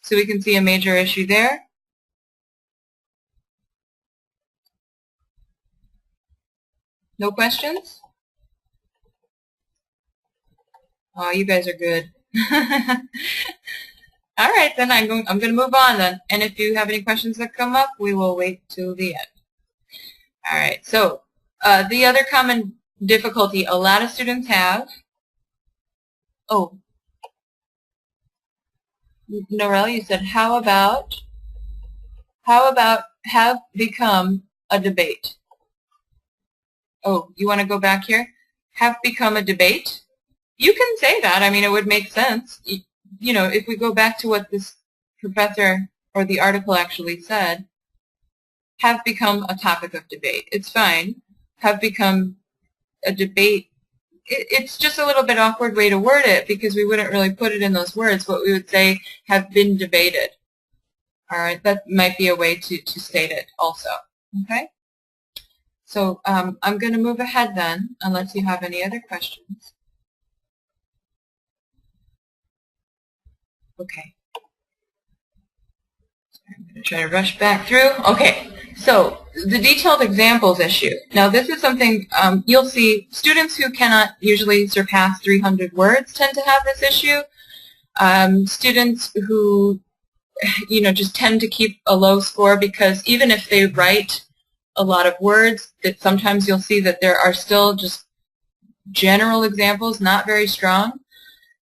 so we can see a major issue there. No questions? Oh, you guys are good. All right, then I'm going to move on then. And if you have any questions that come up, we will wait till the end. All right, so the other common difficulty a lot of students have. Oh, Norel, you said how about have become a debate? Oh, you want to go back here? Have become a debate? You can say that. I mean, it would make sense. You know, if we go back to what this professor or the article actually said, have become a topic of debate. It's fine. Have become a debate. It's just a little bit awkward way to word it because we wouldn't really put it in those words. What we would say, have been debated. All right, that might be a way to state it also. Okay? So I'm going to move ahead then, unless you have any other questions. Okay. I'm going to try to rush back through. Okay, so the detailed examples issue. Now this is something you'll see students who cannot usually surpass 300 words tend to have this issue. Students who, you know, just tend to keep a low score because even if they write a lot of words, that sometimes you'll see that there are still just general examples, not very strong.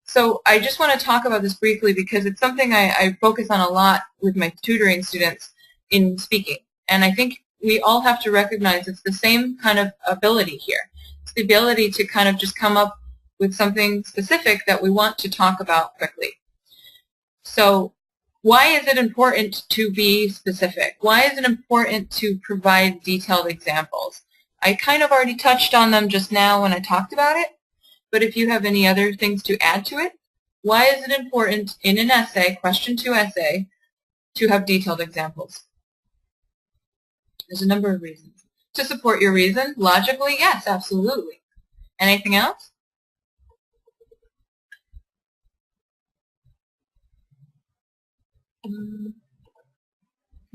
So I just want to talk about this briefly because it's something I focus on a lot with my tutoring students in speaking. And I think we all have to recognize it's the same kind of ability here. It's the ability to kind of just come up with something specific that we want to talk about quickly. So why is it important to be specific? Why is it important to provide detailed examples? I kind of already touched on them just now when I talked about it. But if you have any other things to add to it, why is it important in an essay, question 2 essay, to have detailed examples? There's a number of reasons. To support your reason, logically, yes, absolutely. Anything else?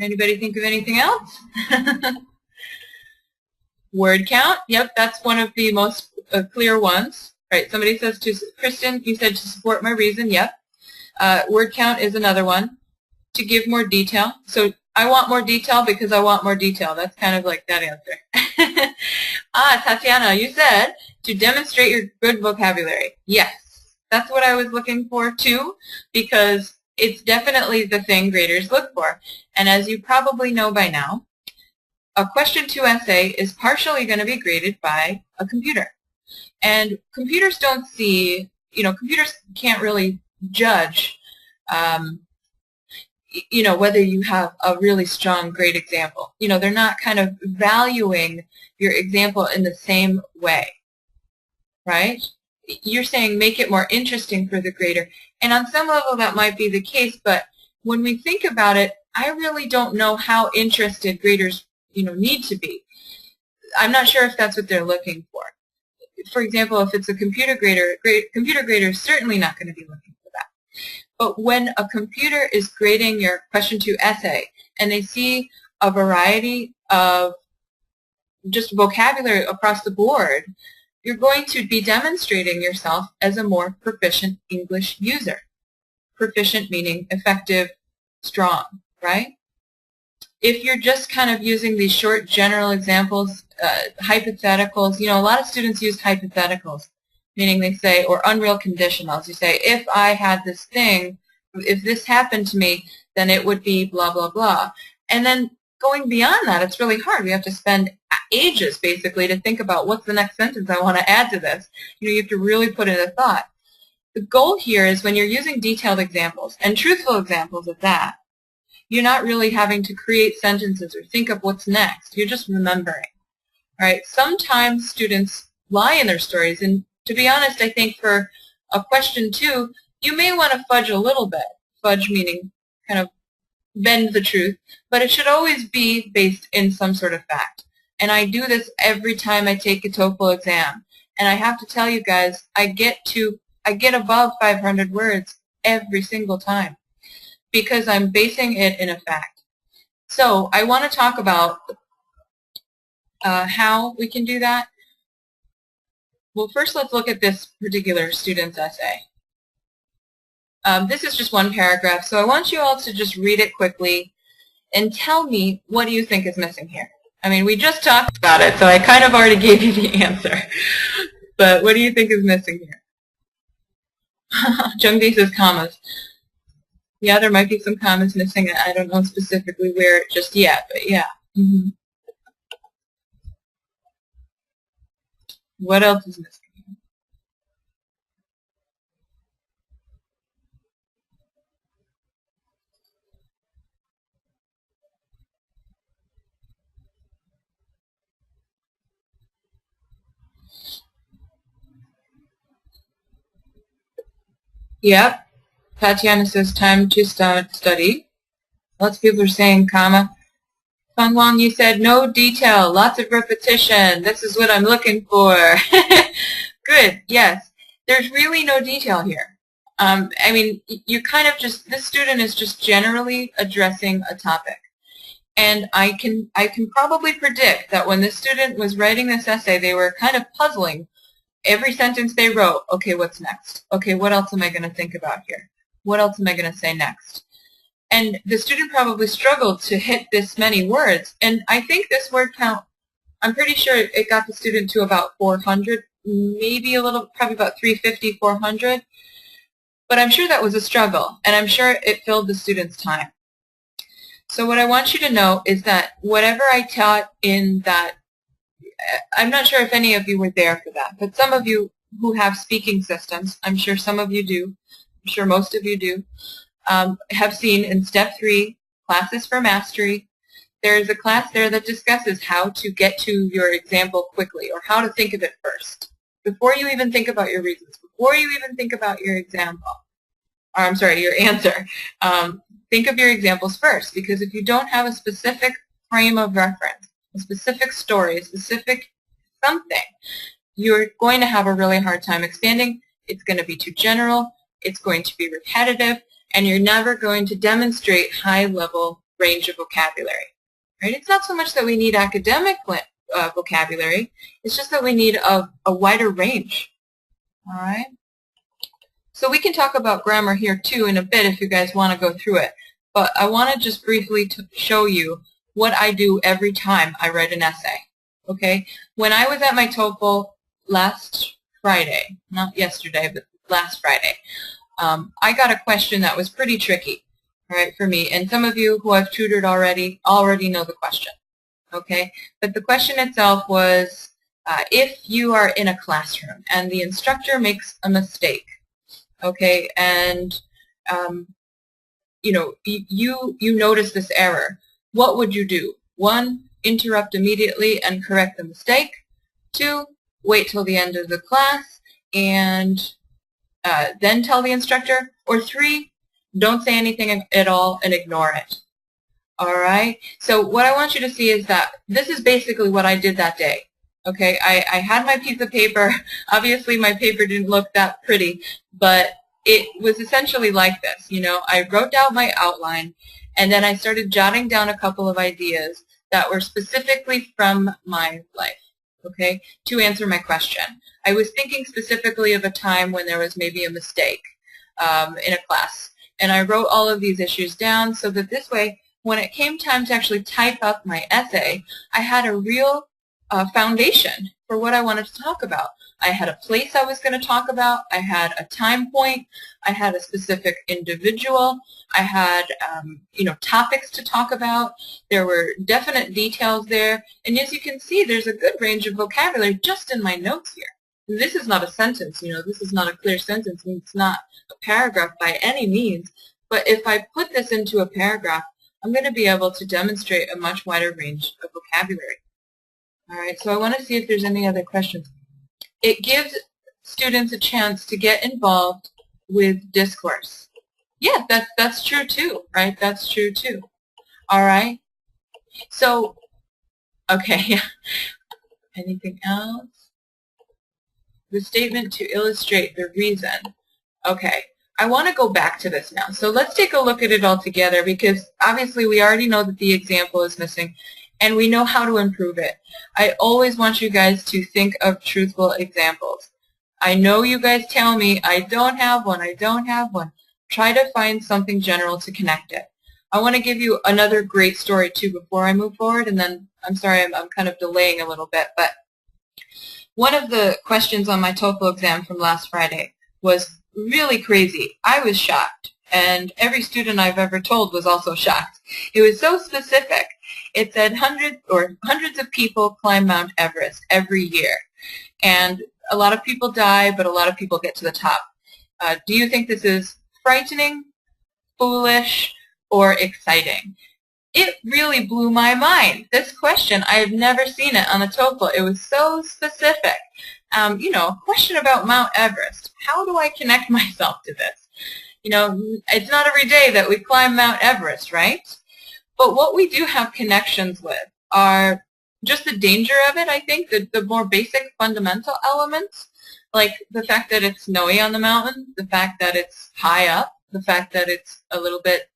Anybody think of anything else? Word count, yep, that's one of the most clear ones. Right, somebody says to, Kristen, you said to support my reason, yep. Word count is another one. To give more detail. So I want more detail because I want more detail. That's kind of like that answer. Tatiana, you said to demonstrate your good vocabulary. Yes, that's what I was looking for too, because it's definitely the thing graders look for. And as you probably know by now, a question 2 essay is partially going to be graded by a computer. And computers don't see, you know, computers can't really judge, you know, whether you have a really strong, great example. You know, they're not kind of valuing your example in the same way, right? You're saying make it more interesting for the grader. And on some level that might be the case, but when we think about it, I really don't know how interested graders, you know, need to be. I'm not sure if that's what they're looking for. For example, if it's a computer grader is certainly not going to be looking for that. But when a computer is grading your question 2 essay and they see a variety of just vocabulary across the board, you're going to be demonstrating yourself as a more proficient English user. Proficient meaning effective, strong, right? If you're just kind of using these short general examples, hypotheticals, a lot of students use hypotheticals, meaning they say, or unreal conditionals. You say, if I had this thing, if this happened to me, then it would be blah, blah, blah. And then going beyond that, it's really hard. We have to spend ages, basically, to think about what's the next sentence I want to add to this. You have to really put in a thought. The goal here is when you're using detailed examples, and truthful examples at that, you're not really having to create sentences or think of what's next. You're just remembering. All right? Sometimes students lie in their stories, and to be honest, I think for a question 2, you may want to fudge a little bit. Fudge meaning kind of bend the truth, but it should always be based in some sort of fact. And I do this every time I take a TOEFL exam. And I have to tell you guys, I get above 500 words every single time because I'm basing it in a fact. So I want to talk about how we can do that. Well, first let's look at this particular student's essay. This is just one paragraph, so I want you all to just read it quickly and tell me what do you think is missing here. I mean, we just talked about it, so I kind of already gave you the answer. But what do you think is missing here? Jungdi says commas. Yeah, there might be some commas missing. I don't know specifically where just yet, but yeah. What else is missing? Yep. Tatiana says time to study. Lots of people are saying comma. Fang Wang, you said no detail, lots of repetition. This is what I'm looking for. Good, yes. There's really no detail here. I mean, you kind of just, this student is just generally addressing a topic. And I can probably predict that when this student was writing this essay, they were kind of puzzling. Every sentence they wrote, okay, what's next? Okay, what else am I going to think about here? What else am I going to say next? And the student probably struggled to hit this many words. And I think this word count, I'm pretty sure it got the student to about 400, maybe a little, probably about 350, 400. But I'm sure that was a struggle, and I'm sure it filled the student's time. So what I want you to know is that whatever I taught in that, I'm not sure if any of you were there for that, but some of you who have speaking systems, I'm sure some of you do, I'm sure most of you do, have seen in Step 3, Classes for Mastery, there is a class there that discusses how to get to your example quickly, or how to think of it first, before you even think about your reasons, before you even think about your example, or I'm sorry, your answer. Think of your examples first, because if you don't have a specific frame of reference, a specific story, a specific something, you're going to have a really hard time expanding. It's going to be too general, it's going to be repetitive, and you're never going to demonstrate high-level range of vocabulary. Right? It's not so much that we need academic vocabulary, it's just that we need a wider range. All right? So we can talk about grammar here too in a bit if you guys want to go through it, but I want to just briefly show you what I do every time I write an essay. Okay? When I was at my TOEFL last Friday, not yesterday, but last Friday, I got a question that was pretty tricky, right, for me. And some of you who I've tutored already know the question, okay? But the question itself was, if you are in a classroom and the instructor makes a mistake, okay, and you know, you notice this error, what would you do? 1, interrupt immediately and correct the mistake. 2, wait till the end of the class and then tell the instructor. Or 3, don't say anything at all and ignore it. All right? So what I want you to see is that this is basically what I did that day. Okay? I had my piece of paper. Obviously, my paper didn't look that pretty, but it was essentially like this. You know, I wrote down my outline, and then I started jotting down a couple of ideas that were specifically from my life. okay, to answer my question. I was thinking specifically of a time when there was maybe a mistake in a class, and I wrote all of these issues down so that this way, when it came time to actually type up my essay, I had a real foundation for what I wanted to talk about. I had a place I was going to talk about. I had a time point. I had a specific individual. I had, topics to talk about. There were definite details there. And as you can see, there's a good range of vocabulary just in my notes here. And this is not a sentence, this is not a clear sentence, and it's not a paragraph by any means. But if I put this into a paragraph, I'm going to be able to demonstrate a much wider range of vocabulary. All right, so I want to see if there's any other questions. It gives students a chance to get involved with discourse. Yeah, that's true too, right? That's true too. All right. So, okay, yeah. Anything else? The statement to illustrate the reason. Okay, I want to go back to this now. So let's take a look at it all together, because obviously we already know that the example is missing, and we know how to improve it. I always want you guys to think of truthful examples. I know you guys tell me, I don't have one, I don't have one. Try to find something general to connect it. I want to give you another great story too before I move forward, and then, I'm sorry, I'm kind of delaying a little bit, but one of the questions on my TOEFL exam from last Friday was really crazy. I was shocked, and every student I've ever told was also shocked. It was so specific. It said hundreds of people climb Mount Everest every year, and a lot of people die, but a lot of people get to the top. Do you think this is frightening, foolish, or exciting? It really blew my mind. This question, I have never seen it on the TOEFL. It was so specific. A question about Mount Everest. How do I connect myself to this? It's not every day that we climb Mount Everest, right? But what we do have connections with are just the danger of it, I think, the more basic fundamental elements, like the fact that it's snowy on the mountain, the fact that it's high up, the fact that it's a little bit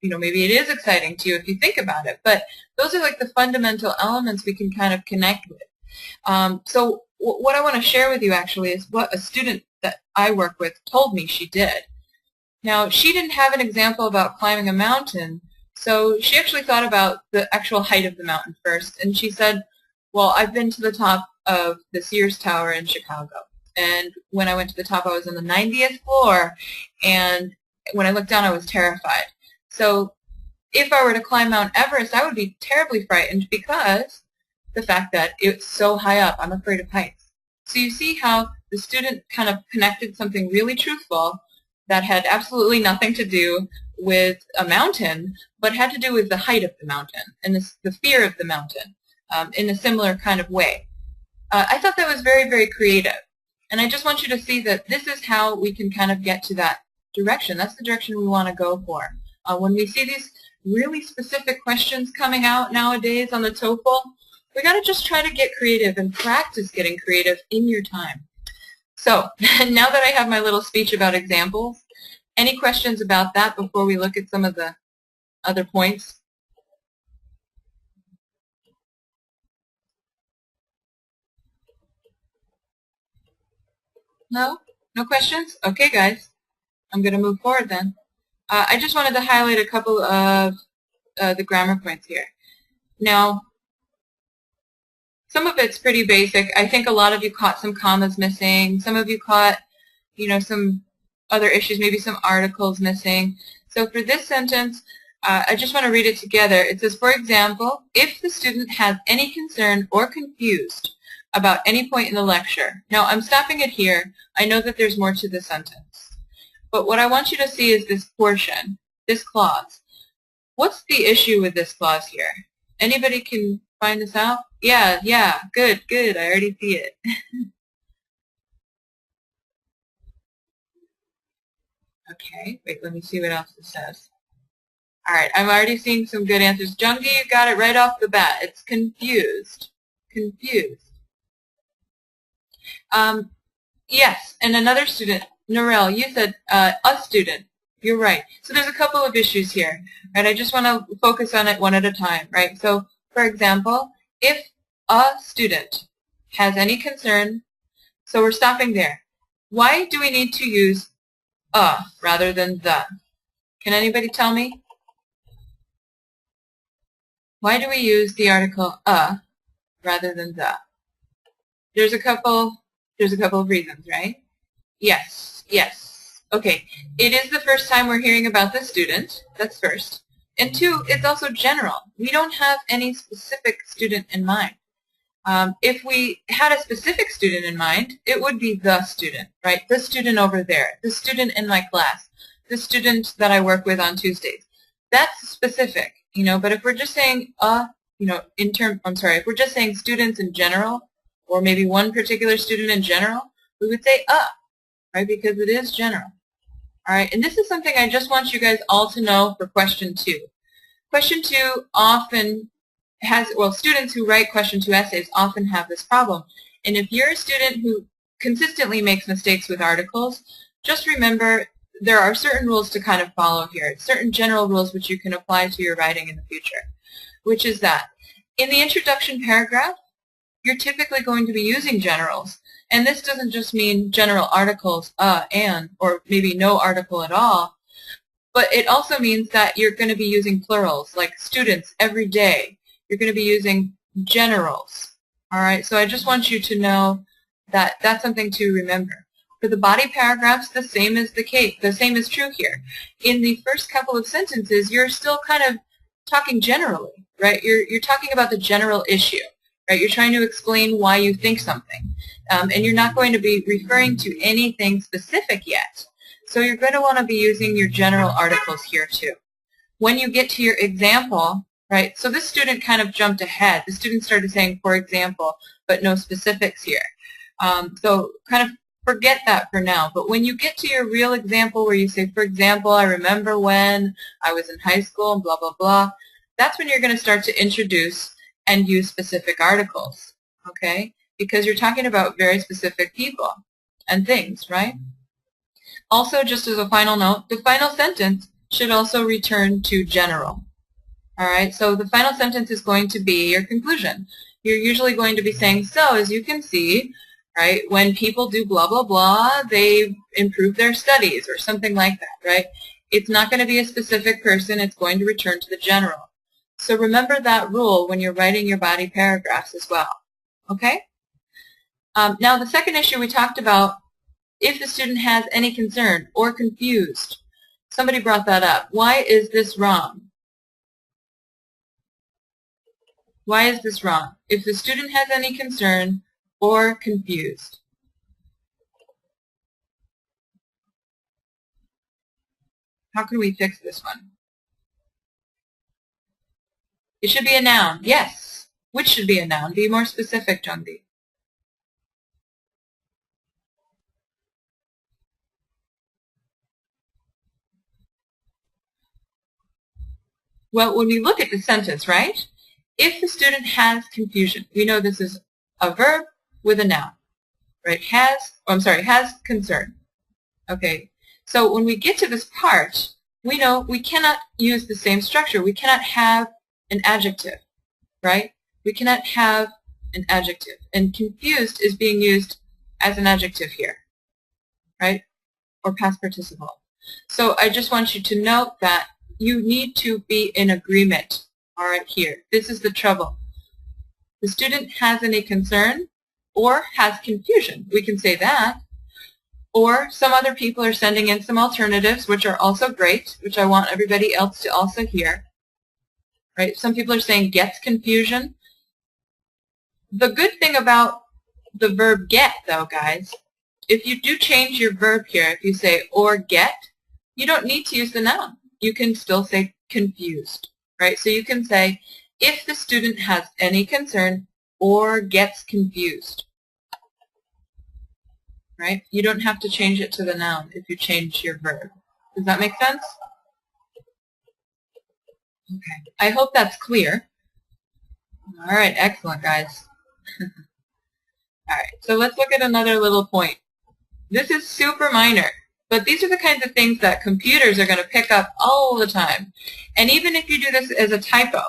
maybe it is exciting to you if you think about it, but those are like the fundamental elements we can kind of connect with. So what I want to share with you actually is what a student that I work with told me she did. Now, she didn't have an example about climbing a mountain, so she actually thought about the actual height of the mountain first, and she said, well, I've been to the top of the Sears Tower in Chicago, and when I went to the top, I was on the 90th floor, and when I looked down, I was terrified. So if I were to climb Mount Everest, I would be terribly frightened because the fact that it's so high up. I'm afraid of heights. So you see how the student kind of connected something really truthful that had absolutely nothing to do with a mountain, but had to do with the height of the mountain and the fear of the mountain in a similar kind of way. I thought that was very, very creative. And I just want you to see that this is how we can kind of get to that direction. That's the direction we want to go for. When we see these really specific questions coming out nowadays on the TOEFL, we got to just try to get creative and practice getting creative in your time. So now that I have my little speech about examples, any questions about that before we look at some of the other points? No? No questions? Okay, guys. I'm going to move forward then. I just wanted to highlight a couple of the grammar points here. Now, some of it's pretty basic. I think a lot of you caught some commas missing. Some of you caught, some other issues, maybe some articles missing. So for this sentence, I just want to read it together. It says, for example, if the student has any concern or confused about any point in the lecture. Now, I'm stopping it here. I know that there's more to the sentence. But what I want you to see is this portion, this clause. What's the issue with this clause here? Anybody can find this out? Yeah, good, I already see it. Okay, wait, let me see what else it says. All right, I'm already seeing some good answers. Jungi, you got it right off the bat. It's confused. Confused. Yes, and another student, Norel, you said a student. You're right. So there's a couple of issues here, right? I just want to focus on it one at a time, right? So, for example, if a student has any concern, so we're stopping there. Why do we need to use a rather than the? Can anybody tell me? Why do we use the article a rather than the? There's a couple of reasons, right? Yes, yes. Okay, it is the first time we're hearing about the student. That's first. And two, it's also general. We don't have any specific student in mind. If we had a specific student in mind, it would be the student, right? The student over there, the student in my class, the student that I work with on Tuesdays. That's specific, but if we're just saying if we're just saying students in general, or maybe one particular student in general, we would say right? Because it is general. All right, and this is something I just want you guys all to know for question 2. Question 2 often students who write question 2 essays often have this problem. And if you're a student who consistently makes mistakes with articles, just remember there are certain rules to kind of follow here, certain general rules which you can apply to your writing in the future, which is that in the introduction paragraph, you're typically going to be using generals. And this doesn't just mean general articles, or maybe no article at all, but it also means that you're going to be using plurals, like students every day. You're going to be using generals. All right, so I just want you to know that that's something to remember. For the body paragraphs, the same is true here. In the first couple of sentences, you're still kind of talking generally, right? You're talking about the general issue, right? You're trying to explain why you think something, and you're not going to be referring to anything specific yet. So you're going to want to be using your general articles here too. When you get to your example, right, so this student kind of jumped ahead. The student started saying, for example, but no specifics here. So kind of forget that for now. But when you get to your real example where you say, for example, I remember when I was in high school and blah, blah, blah, that's when you're going to start to introduce and use specific articles, okay? Because you're talking about very specific people and things, right? Also, just as a final note, the final sentence should also return to general. All right, so the final sentence is going to be your conclusion. You're usually going to be saying, so as you can see, right, when people do blah, blah, blah, they improve their studies or something like that, right? It's not going to be a specific person. It's going to return to the general. So remember that rule when you're writing your body paragraphs as well, okay? Now, the second issue we talked about, if the student has any concern or confused. Somebody brought that up. Why is this wrong? Why is this wrong? If the student has any concern or confused. How can we fix this one? It should be a noun. Yes. Which should be a noun? Be more specific, John-B. Well, when we look at the sentence, right? If the student has confusion, we know this is a verb with a noun, right? Has concern. Okay, so when we get to this part, we know we cannot use the same structure. We cannot have an adjective, right? We cannot have an adjective. And confused is being used as an adjective here, right? Or past participle. So I just want you to note that you need to be in agreement. All right, here. This is the trouble. The student has any concern or has confusion. We can say that. Or some other people are sending in some alternatives, which are also great, which I want everybody else to also hear. Right? Some people are saying gets confusion. The good thing about the verb get, though, guys, if you do change your verb here, if you say or get, you don't need to use the noun. You can still say confused. Right? So you can say, if the student has any concern or gets confused. Right? You don't have to change it to the noun if you change your verb. Does that make sense? Okay. I hope that's clear. All right. Excellent, guys. All right. So let's look at another little point. This is super minor. But these are the kinds of things that computers are going to pick up all the time. And even if you do this as a typo,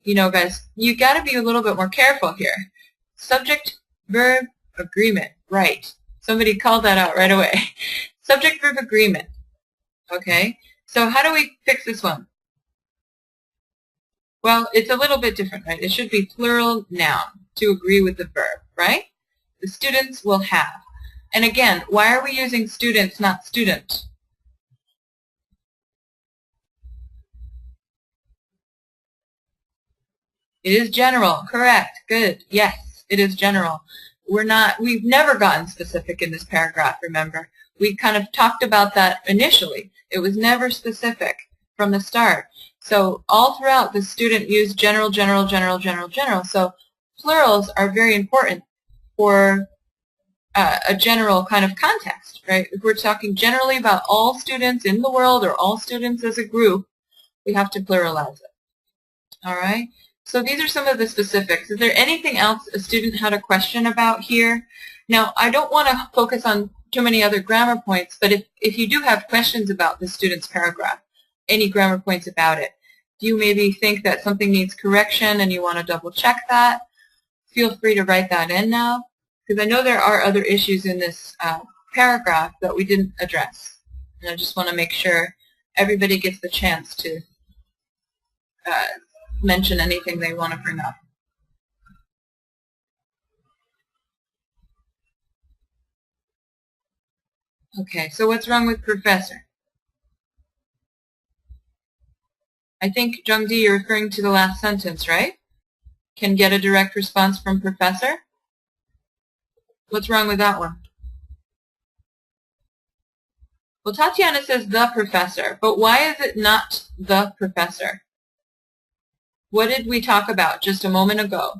you know, guys, you got to be a little bit more careful here. Subject, verb, agreement. Right. Somebody called that out right away. Subject, verb, agreement. Okay. So how do we fix this one? Well, it's a little bit different, right? It should be plural noun to agree with the verb, right? The students will have. And again, why are we using students, not student? It is general. Correct. Good. Yes, it is general. We've never gotten specific in this paragraph, remember? We kind of talked about that initially. It was never specific from the start. So all throughout, the student used general, general, general, general, general. So plurals are very important for a general kind of context, right? If we're talking generally about all students in the world or all students as a group, we have to pluralize it. All right? So these are some of the specifics. Is there anything else a student had a question about here? Now, I don't want to focus on too many other grammar points, but if you do have questions about the student's paragraph, any grammar points about it, do you maybe think that something needs correction and you want to double check that? Feel free to write that in now, because I know there are other issues in this paragraph that we didn't address. And I just want to make sure everybody gets the chance to mention anything they want to bring up. Okay, so what's wrong with professor? I think, Jungdi, you're referring to the last sentence, right? Can get a direct response from professor? What's wrong with that one? Well, Tatiana says the professor, but why is it not the professor? What did we talk about just a moment ago?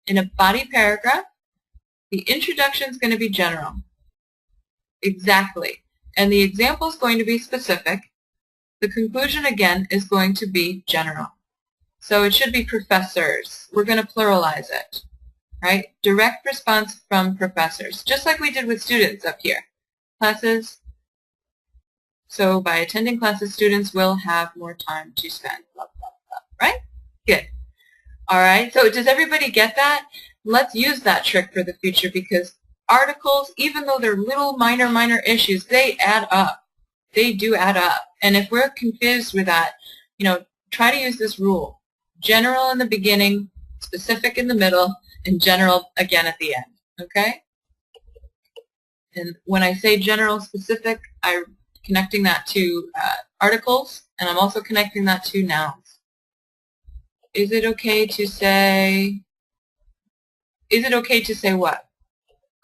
In a body paragraph, the introduction is going to be general. Exactly. And the example is going to be specific. The conclusion, again, is going to be general. So it should be professors. We're going to pluralize it, right? Direct response from professors, just like we did with students up here. Classes. So by attending classes, students will have more time to spend, blah, blah, blah, right? Good. All right, so does everybody get that? Let's use that trick for the future, because articles, even though they're little minor issues, they add up. They do add up. And if we're confused with that, you know, try to use this rule. General in the beginning, specific in the middle, and general again at the end, okay? And when I say general specific, I'm connecting that to articles, and I'm also connecting that to nouns. Is it okay to say what?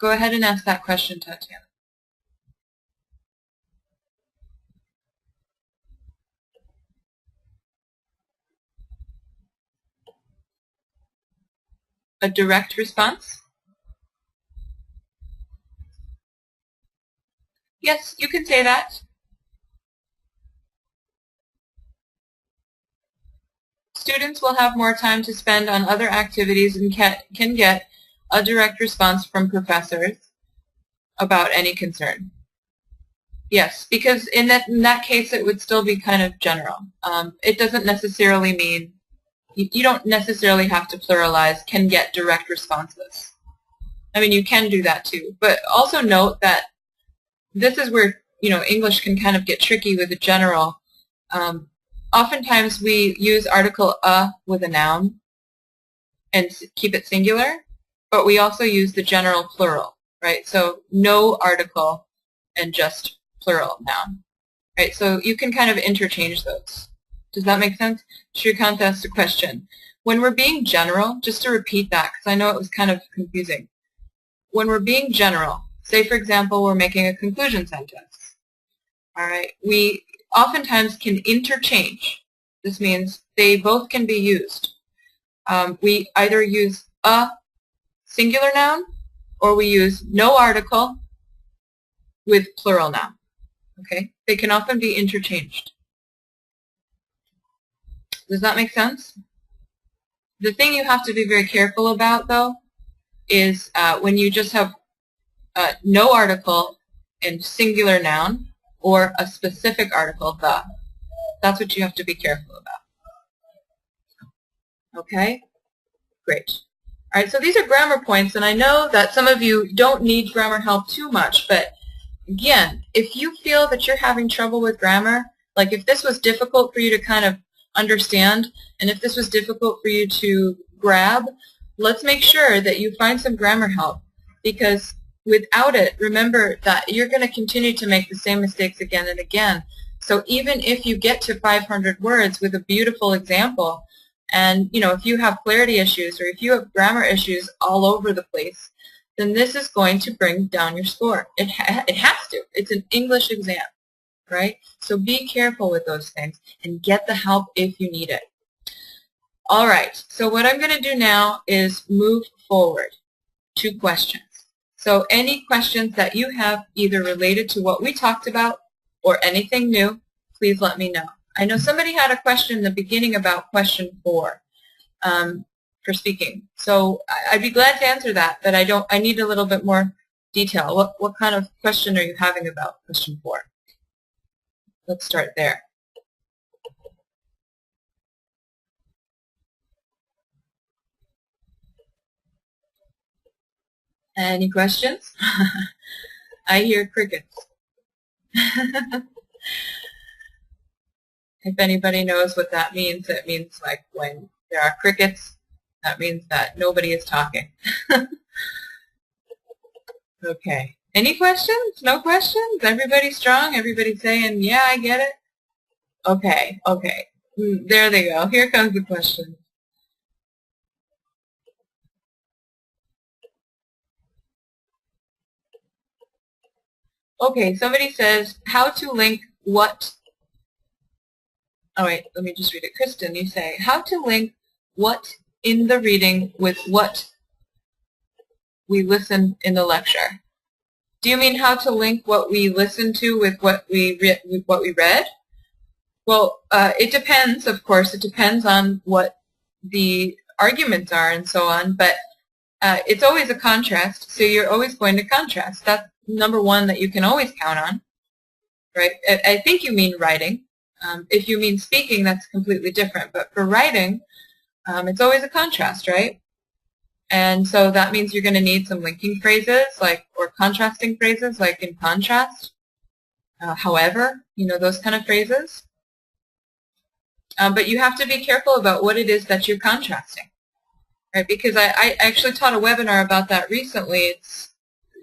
Go ahead and ask that question, Tatiana. A direct response? Yes, you can say that. Students will have more time to spend on other activities and can get a direct response from professors about any concern. Yes, because in that case it would still be kind of general. It doesn't necessarily mean, you don't necessarily have to pluralize can get direct responses. I mean, you can do that too. But also note that this is where, you know, English can kind of get tricky with the general. Oftentimes we use article a with a noun and keep it singular, but we also use the general plural, right? So no article and just plural noun, right? So you can kind of interchange those. Does that make sense? Shrikant asked a question. When we're being general, just to repeat that, because I know it was kind of confusing. When we're being general, say for example we're making a conclusion sentence, all right, we oftentimes can interchange. This means they both can be used. We either use a singular noun or we use no article with plural noun. Okay? They can often be interchanged. Does that make sense? The thing you have to be very careful about, though, is when you just have no article and singular noun or a specific article, the. That's what you have to be careful about. Okay? Great. All right, so these are grammar points, and I know that some of you don't need grammar help too much, but again, if you feel that you're having trouble with grammar, like if this was difficult for you to kind of understand, and if this was difficult for you to grab, let's make sure that you find some grammar help, because without it, remember that you're going to continue to make the same mistakes again and again. So even if you get to 500 words with a beautiful example, and if you have clarity issues or if you have grammar issues all over the place, then this is going to bring down your score. It has to. It's an English exam, right? So be careful with those things and get the help if you need it. All right, so what I'm going to do now is move forward to questions. So any questions that you have either related to what we talked about or anything new, please let me know. I know somebody had a question in the beginning about question 4 for speaking. So I'd be glad to answer that, but I need a little bit more detail. What kind of question are you having about question 4? Let's start there. Any questions? I hear crickets. If anybody knows what that means, it means like when there are crickets, that means that nobody is talking. Okay. Any questions? No questions? Everybody strong? Everybody saying, yeah, I get it? Okay, okay. There they go. Here comes the question. Okay, somebody says, how to link what... Oh, wait, let me just read it. Kristen, you say, how to link what in the reading with what we listen in the lecture. Do you mean how to link what we listen to with what we read? Well, it depends, of course. It depends on what the arguments are and so on, but it's always a contrast, so you're always going to contrast. That's number one that you can always count on, right? I think you mean writing. If you mean speaking, that's completely different. But for writing, it's always a contrast, right? And so that means you're going to need some linking phrases, or contrasting phrases, like in contrast, however, those kind of phrases. But you have to be careful about what it is that you're contrasting, right? Because I actually taught a webinar about that recently.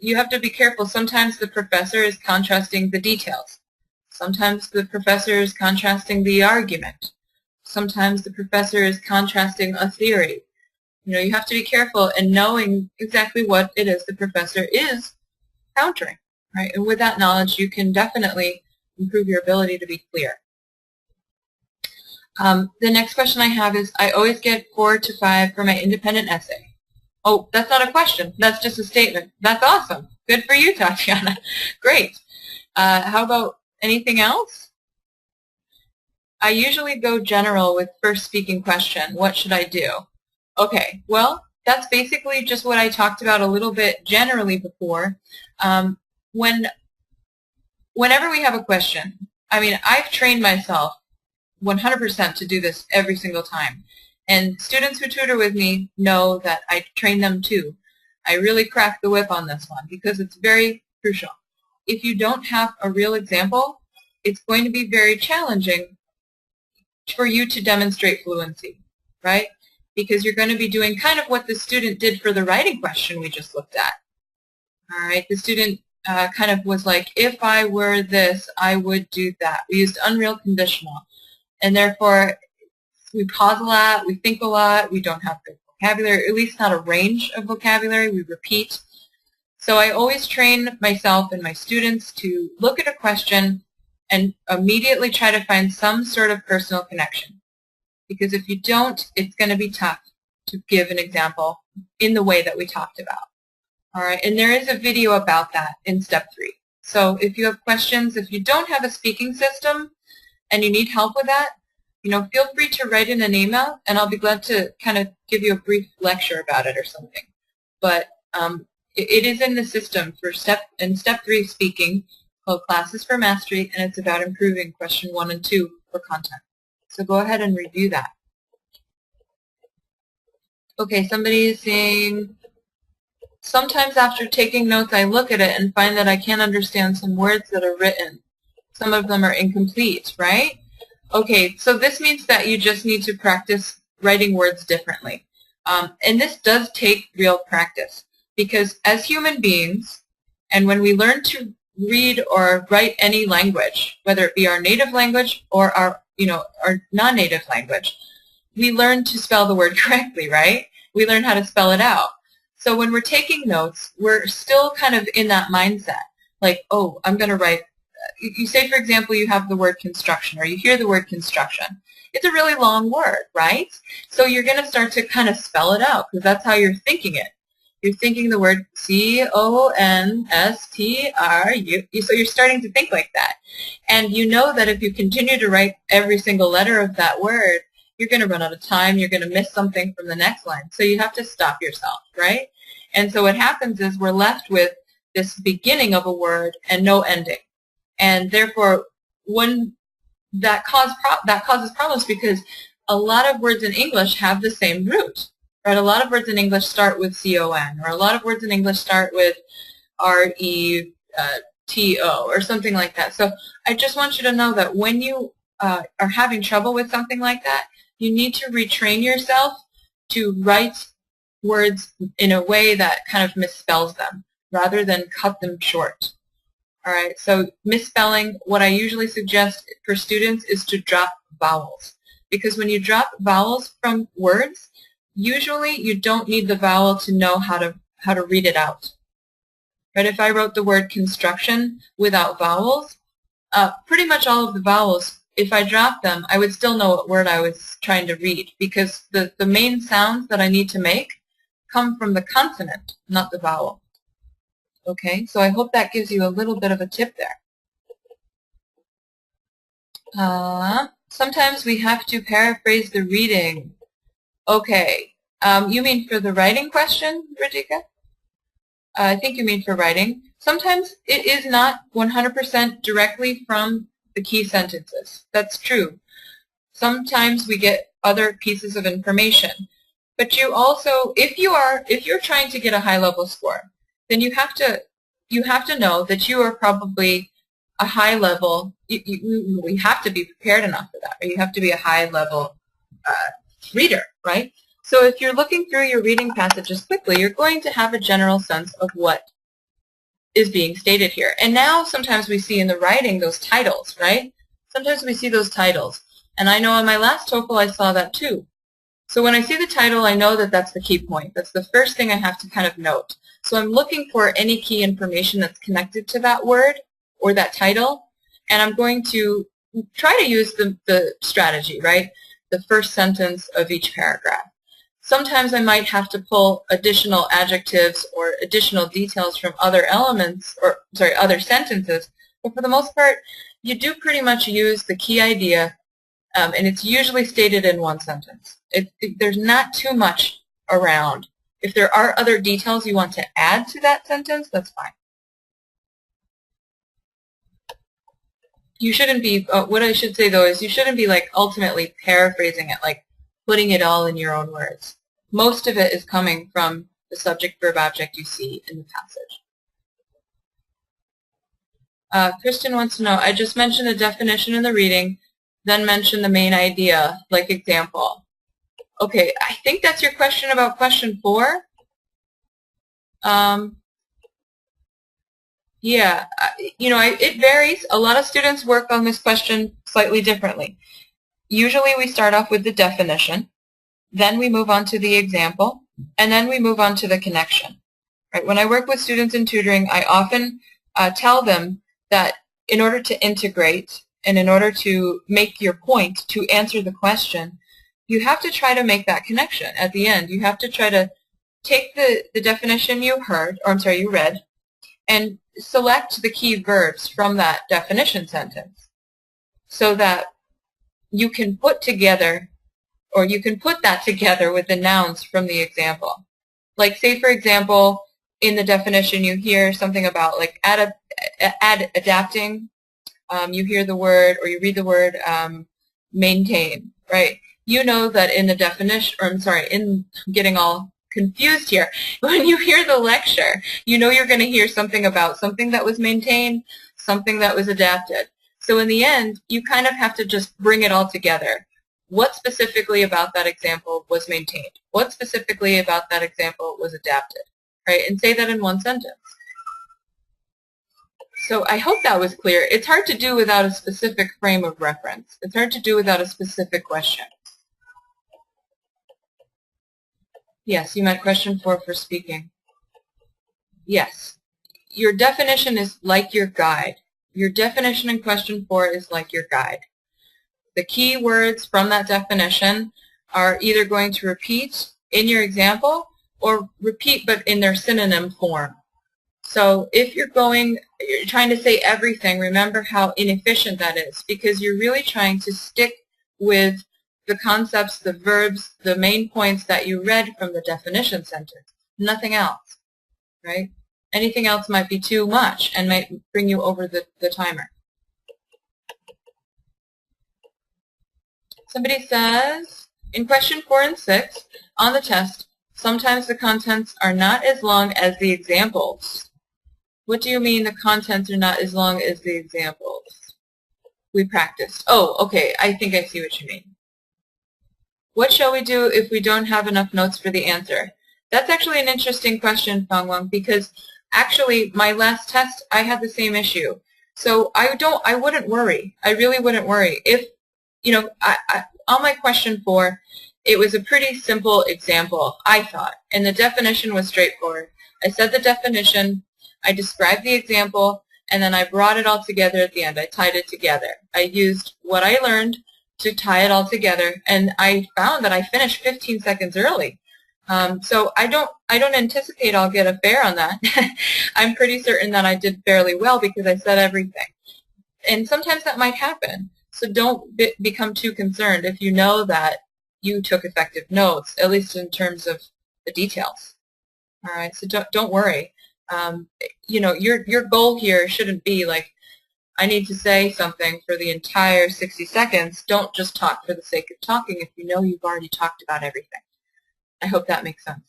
You have to be careful. Sometimes the professor is contrasting the details. Sometimes the professor is contrasting the argument. Sometimes the professor is contrasting a theory. You have to be careful in knowing exactly what it is the professor is countering, right? And with that knowledge, you can definitely improve your ability to be clear. The next question I have is, I always get 4 to 5 for my independent essay. Oh, that's not a question. That's just a statement. That's awesome. Good for you, Tatiana. Great. How about anything else? I usually go general with first speaking question. What should I do? Okay, well, that's basically just what I talked about a little bit generally before. Whenever we have a question, I've trained myself 100% to do this every single time. And students who tutor with me know that I train them too. I really crack the whip on this one because it's very crucial. If you don't have a real example, it's going to be very challenging for you to demonstrate fluency, right? Because you're going to be doing kind of what the student did for the writing question we just looked at. All right, the student kind of was like, if I were this, I would do that. We used unreal conditional. And therefore, we pause a lot, we think a lot, we don't have good vocabulary, at least not a range of vocabulary, we repeat. So I always train myself and my students to look at a question and immediately try to find some sort of personal connection. Because if you don't, it's going to be tough to give an example in the way that we talked about. All right, and there is a video about that in step 3. So if you have questions, if you don't have a speaking system and you need help with that, feel free to write in an email, and I'll be glad to kind of give you a brief lecture about it or something. But it is in the system for step 3 speaking, called Classes for Mastery, and it's about improving question 1 and 2 for content. So go ahead and review that. Okay, somebody is saying, sometimes after taking notes I look at it and find that I can't understand some words that are written. Some of them are incomplete, right? Okay, so this means that you just need to practice writing words differently. And this does take real practice, because as human beings, and when we learn to read or write any language, whether it be our native language or our non-native language, we learn to spell the word correctly, right? We learn how to spell it out. So when we're taking notes, we're still kind of in that mindset, like, oh, I'm going to write. You say, for example, you have the word construction, or you hear the word construction. It's a really long word, right? So you're going to start to kind of spell it out, because that's how you're thinking it. You're thinking the word C-O-N-S-T-R-U. So you're starting to think like that. And you know that if you continue to write every single letter of that word, you're going to run out of time. You're going to miss something from the next line. So you have to stop yourself, right? And so what happens is we're left with this beginning of a word and no ending. And therefore, when that causes problems, because a lot of words in English have the same root, right? A lot of words in English start with C-O-N, or a lot of words in English start with R-E-T-O, or something like that. So I just want you to know that when you are having trouble with something like that, you need to retrain yourself to write words in a way that kind of misspells them, rather than cut them short. All right, so misspelling, what I usually suggest for students is to drop vowels. Because when you drop vowels from words, usually you don't need the vowel to know how to read it out. Right? If I wrote the word construction without vowels, pretty much all of the vowels, if I dropped them, I would still know what word I was trying to read, because the main sounds that I need to make come from the consonant, not the vowel. Okay, so I hope that gives you a little bit of a tip there. Sometimes we have to paraphrase the reading. Okay, you mean for the writing question, Radhika? I think you mean for writing. Sometimes it is not 100% directly from the key sentences. That's true. Sometimes we get other pieces of information. But you also, if you're trying to get a high-level score, then you have to know that you are probably a high level. We have to be prepared enough for that, or you have to be a high level reader, right? So if you're looking through your reading passages quickly, you're going to have a general sense of what is being stated here. And now sometimes we see in the writing those titles, right? Sometimes we see those titles. And I know on my last TOEFL I saw that too. So when I see the title, I know that that's the key point. That's the first thing I have to kind of note. So I'm looking for any key information that's connected to that word or that title, and I'm going to try to use the strategy, right? The first sentence of each paragraph. Sometimes I might have to pull additional adjectives or additional details from other elements, or sorry, other sentences, but for the most part, you do pretty much use the key idea, and it's usually stated in one sentence. There's not too much around. If there are other details you want to add to that sentence, that's fine. You shouldn't be, what I should say though is you shouldn't be like ultimately paraphrasing it, like putting it all in your own words. Most of it is coming from the subject, verb, object you see in the passage. Kristen wants to know, I just mentioned the definition in the reading, then mentioned the main idea, like example. Okay, I think that's your question about question 4. Yeah, it varies. A lot of students work on this question slightly differently. Usually we start off with the definition, then we move on to the example, and then we move on to the connection. Right? When I work with students in tutoring, I often tell them that in order to integrate and in order to make your point, to answer the question, you have to try to make that connection at the end. You have to try to take the definition you read, and select the key verbs from that definition sentence so that you can put together, or you can put that together with the nouns from the example. Like, say, for example, in the definition you hear something about like adapting. You hear the word, or you read the word maintain, right? you know that in the definition, or I'm sorry, I'm getting all confused here. When you hear the lecture, you know you're going to hear something about something that was maintained, something that was adapted. So in the end, you kind of have to just bring it all together. What specifically about that example was maintained? What specifically about that example was adapted? Right? And say that in one sentence. So I hope that was clear. It's hard to do without a specific frame of reference. It's hard to do without a specific question. Yes, you meant question 4 for speaking. Yes. Your definition is like your guide. Your definition in question 4 is like your guide. The key words from that definition are either going to repeat in your example or repeat but in their synonym form. So if you're trying to say everything, remember how inefficient that is, because you're really trying to stick with the concepts, the verbs, the main points that you read from the definition sentence, nothing else, right? Anything else might be too much and might bring you over the timer. Somebody says, in question 4 and 6, on the test, sometimes the contents are not as long as the examples. What do you mean the contents are not as long as the examples? We practiced. Oh, okay, I think I see what you mean. What shall we do if we don't have enough notes for the answer? That's actually an interesting question, Fang Wang, because actually my last test I had the same issue. So I wouldn't worry. I really wouldn't worry. If, you know, on my question 4, it was a pretty simple example, I thought, and the definition was straightforward. I said the definition, I described the example, and then I brought it all together at the end. I tied it together. I used what I learned to tie it all together, and I found that I finished 15 seconds early. So I don't anticipate I'll get a fair on that. I'm pretty certain that I did fairly well because I said everything. And sometimes that might happen. So don't become too concerned if you know that you took effective notes, at least in terms of the details. All right, so don't worry. You know, your goal here shouldn't be like, I need to say something for the entire 60 seconds. Don't just talk for the sake of talking if you know you've already talked about everything. I hope that makes sense.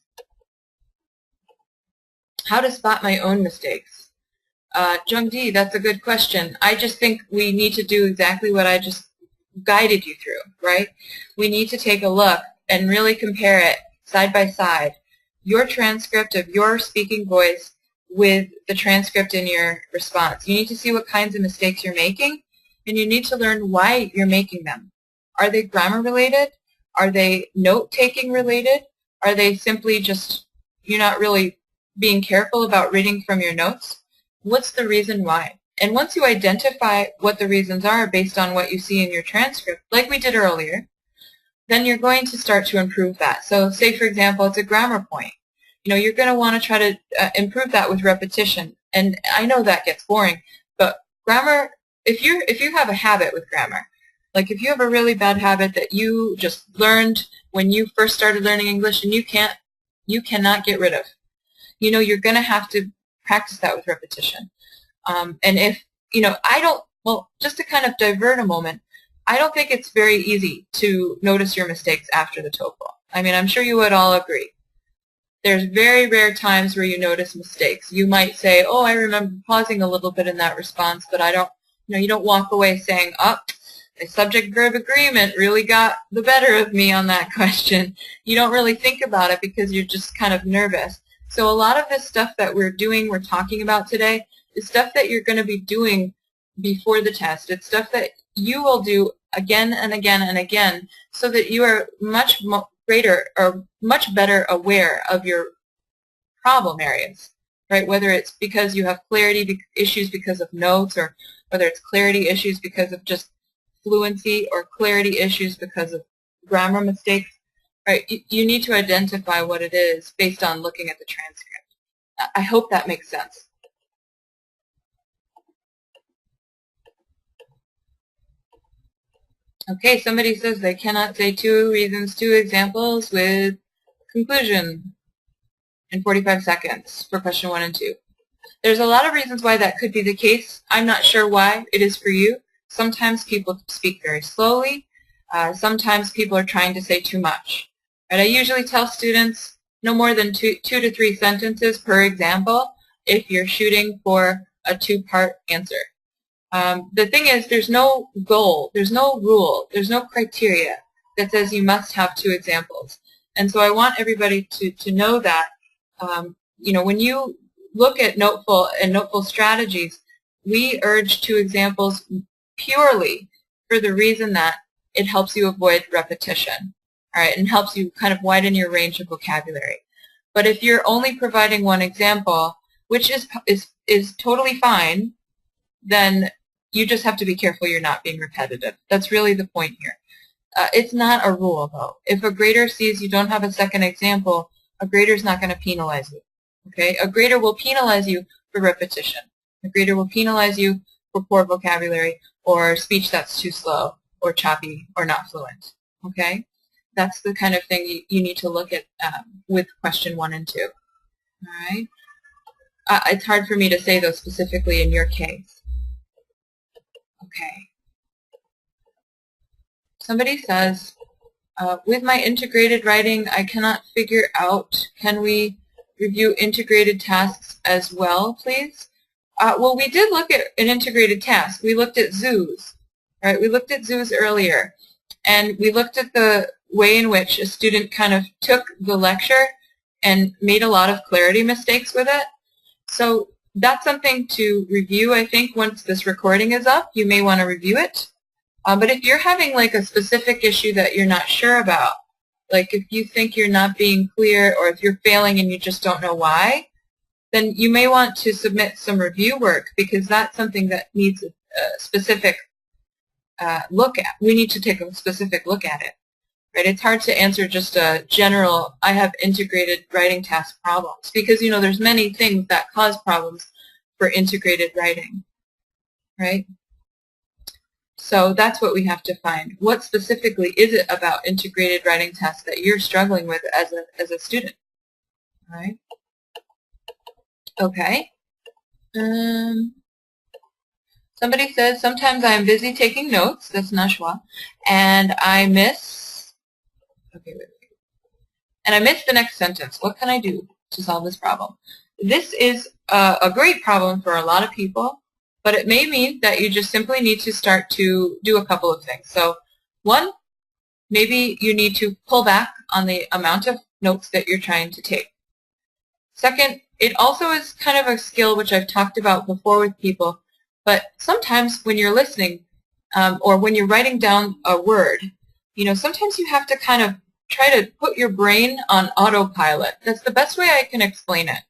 How to spot my own mistakes? Jungdi, that's a good question. I just think we need to do exactly what I just guided you through, right? We need to take a look and really compare it side by side. Your transcript of your speaking voice with the transcript in your response. You need to see what kinds of mistakes you're making, and you need to learn why you're making them. Are they grammar related? Are they note-taking related? Are they simply just you're not really being careful about reading from your notes? What's the reason why? And once you identify what the reasons are based on what you see in your transcript, like we did earlier, then you're going to start to improve that. So say, for example, it's a grammar point. You know, you're going to want to try to improve that with repetition. And I know that gets boring, but grammar, if you have a habit with grammar, like if you have a really bad habit that you just learned when you first started learning English and you cannot get rid of, you know, you're going to have to practice that with repetition. And if, you know, well, just to kind of divert a moment, I don't think it's very easy to notice your mistakes after the TOEFL. I mean, I'm sure you would all agree. There's very rare times where you notice mistakes. You might say, oh, I remember pausing a little bit in that response, but I don't, you know, you don't walk away saying, oh, the subject-verb agreement really got the better of me on that question. You don't really think about it because you're just kind of nervous. So a lot of this stuff that we're talking about today, is stuff that you're going to be doing before the test. It's stuff that you will do again and again and again so that you are much greater or much better aware of your problem areas, right? Whether it's because you have clarity issues because of notes, or whether it's clarity issues because of just fluency, or clarity issues because of grammar mistakes, right? You need to identify what it is based on looking at the transcript. I hope that makes sense. Okay, somebody says they cannot say 2 reasons, 2 examples with conclusion in 45 seconds for question 1 and 2. There's a lot of reasons why that could be the case. I'm not sure why it is for you. Sometimes people speak very slowly. Sometimes people are trying to say too much. Right? I usually tell students no more than two to three sentences per example if you're shooting for a two-part answer. The thing is, there's no goal, there's no rule, there's no criteria that says you must have two examples. And so I want everybody to know that, when you look at Noteful and Noteful strategies, we urge two examples purely for the reason that it helps you avoid repetition, all right, and helps you kind of widen your range of vocabulary. But if you're only providing one example, which is totally fine, then you just have to be careful you're not being repetitive. That's really the point here. It's not a rule, though. If a grader sees you don't have a second example, a grader's not going to penalize you. Okay? A grader will penalize you for repetition. A grader will penalize you for poor vocabulary or speech that's too slow or choppy or not fluent. Okay? That's the kind of thing you need to look at with question 1 and 2. All right? It's hard for me to say, though, specifically in your case. Okay. Somebody says, with my integrated writing, I cannot figure out, can we review integrated tasks as well, please? Well, we did look at an integrated task. We looked at zoos, right? We looked at zoos earlier, and we looked at the way in which a student kind of took the lecture and made a lot of clarity mistakes with it. So that's something to review, I think, once this recording is up. You may want to review it. But if you're having like a specific issue that you're not sure about, like if you think you're not being clear or if you're failing and you just don't know why, then you may want to submit some review work, because that's something that needs a specific look at. We need to take a specific look at it. Right? It's hard to answer just a general, I have integrated writing task problems, because there's many things that cause problems for integrated writing. Right? So that's what we have to find. What specifically is it about integrated writing tasks that you're struggling with as a student? All right? Okay. Somebody says, sometimes I am busy taking notes, that's Nashwa, and I miss, and I miss the next sentence. What can I do to solve this problem? This is a great problem for a lot of people, but it may mean that you just simply need to start to do a couple of things. So, one, maybe you need to pull back on the amount of notes that you're trying to take. Second, it also is kind of a skill which I've talked about before with people, but sometimes when you're listening or when you're writing down a word, sometimes you have to kind of try to put your brain on autopilot. That's the best way I can explain it,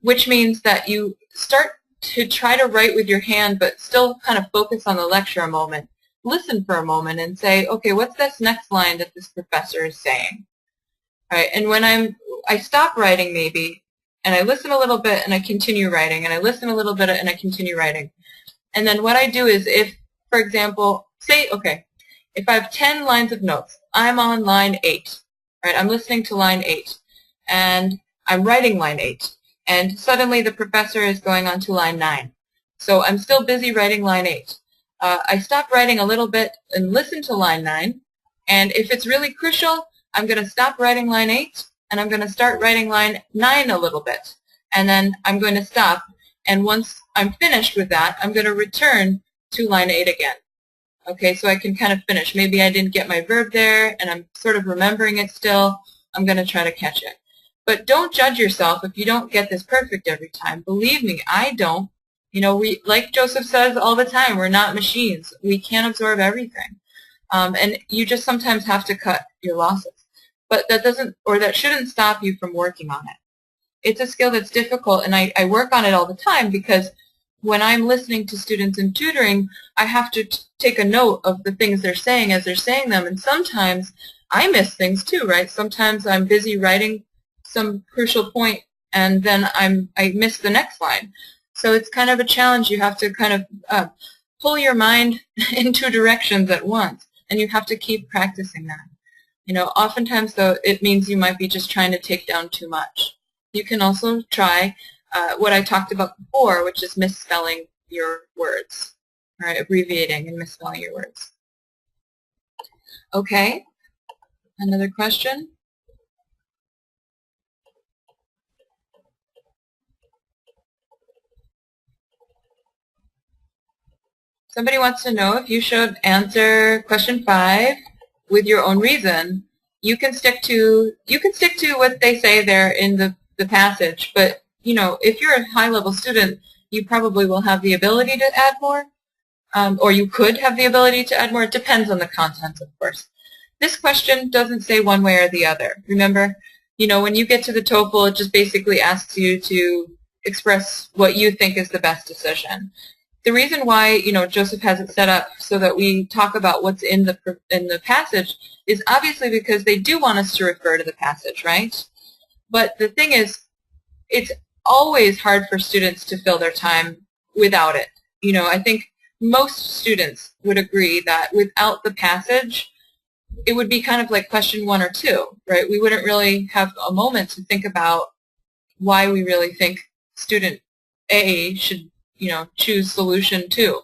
which means that you start to try to write with your hand but still kind of focus on the lecture a moment. Listen for a moment and say, okay, what's this next line that this professor is saying? All right, and when I stop writing maybe, and I listen a little bit and I continue writing, and I listen a little bit and I continue writing. And then what I do is if, for example, say, okay, if I have 10 lines of notes, I'm on line 8, right? I'm listening to line 8, and I'm writing line 8, and suddenly the professor is going on to line 9. So I'm still busy writing line 8. I stop writing a little bit and listen to line 9, and if it's really crucial, I'm going to stop writing line 8, and I'm going to start writing line 9 a little bit, and then I'm going to stop, and once I'm finished with that, I'm going to return to line 8 again. Okay, so I can kind of finish. Maybe I didn't get my verb there, and I'm sort of remembering it still. I'm going to try to catch it. But don't judge yourself if you don't get this perfect every time. Believe me, I don't. We, like Joseph says all the time, we're not machines. We can't absorb everything. And you just sometimes have to cut your losses. But that doesn't, or that shouldn't stop you from working on it. It's a skill that's difficult, and I work on it all the time, because when I'm listening to students in tutoring, I have to take a note of the things they're saying as they're saying them, and sometimes I miss things too, right? Sometimes I'm busy writing some crucial point, and then I miss the next line. So it's kind of a challenge. You have to kind of pull your mind in two directions at once, and you have to keep practicing that. Oftentimes, though, it means you might be just trying to take down too much. You can also try what I talked about before, which is misspelling your words, right? Abbreviating and misspelling your words. Okay, another question? Somebody wants to know if you should answer question 5 with your own reason. You can stick to what they say there in the passage, but you know, if you're a high-level student, you probably will have the ability to add more, or you could have the ability to add more. It depends on the content, of course. This question doesn't say one way or the other. Remember, you know, when you get to the TOEFL, it just basically asks you to express what you think is the best decision. The reason why, you know, Joseph has it set up so that we talk about what's in the passage is obviously because they do want us to refer to the passage, right? But the thing is, it's always hard for students to fill their time without it. You know, I think most students would agree that without the passage, it would be kind of like question 1 or 2, right? We wouldn't really have a moment to think about why we really think student A should, you know, choose solution 2,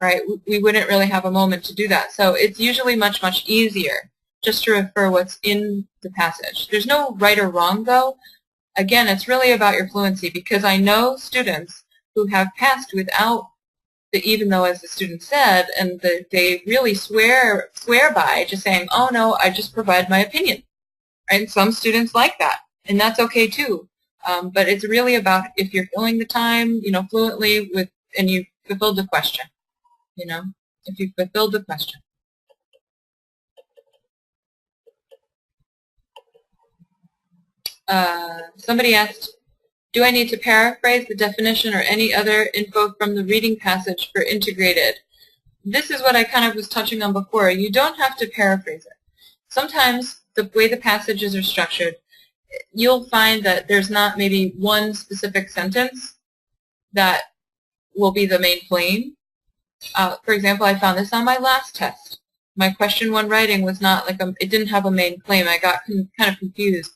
right? We wouldn't really have a moment to do that. So it's usually much, much easier just to refer what's in the passage. There's no right or wrong, though. Again, it's really about your fluency, because I know students who have passed without the even though, as the student said, and they really swear by just saying, oh no, I just provide my opinion. And some students like that, and that's okay too. But it's really about if you're filling the time, you know, fluently with, and you fulfilled the question, you know, if you fulfilled the question. Somebody asked, do I need to paraphrase the definition or any other info from the reading passage for integrated? This is what I kind of was touching on before. You don't have to paraphrase it. Sometimes the way the passages are structured, you'll find that there's not maybe one specific sentence that will be the main claim. For example, I found this on my last test. My question 1 writing was not like it didn't have a main claim. I got kind of confused.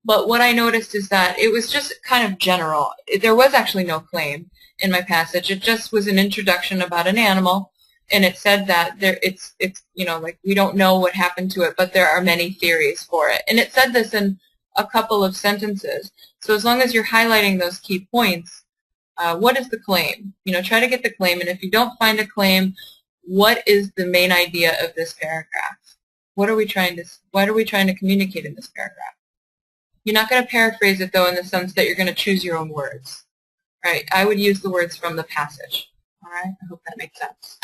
But what I noticed is that it was just kind of general. There was actually no claim in my passage. It just was an introduction about an animal, and it said that it's you know, like, we don't know what happened to it, but there are many theories for it. And it said this in a couple of sentences. So as long as you're highlighting those key points, what is the claim? You know, try to get the claim, and if you don't find a claim, what is the main idea of this paragraph? What are we trying to communicate in this paragraph? You're not going to paraphrase it, though, in the sense that you're going to choose your own words. Right? I would use the words from the passage. All right? I hope that makes sense.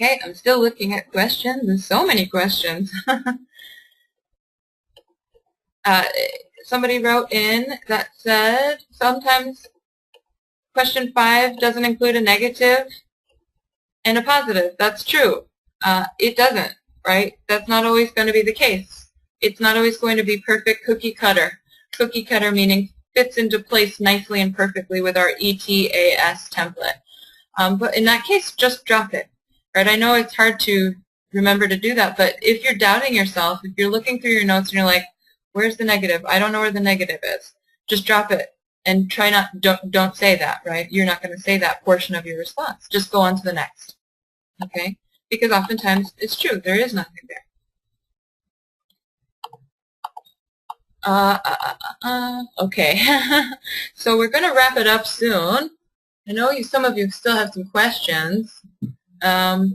Okay, I'm still looking at questions. There's so many questions. Somebody wrote in that said, sometimes question 5 doesn't include a negative and a positive. That's true. It doesn't. Right? That's not always going to be the case. It's not always going to be perfect cookie cutter. Cookie cutter meaning fits into place nicely and perfectly with our ETAS template. But in that case, just drop it. Right? I know it's hard to remember to do that, but if you're doubting yourself, if you're looking through your notes and you're like, where's the negative? I don't know where the negative is. Just drop it and try not, don't say that, right? You're not going to say that portion of your response. Just go on to the next. Okay? Because oftentimes it's true, there is nothing there. Okay, so we're going to wrap it up soon. I know some of you still have some questions, but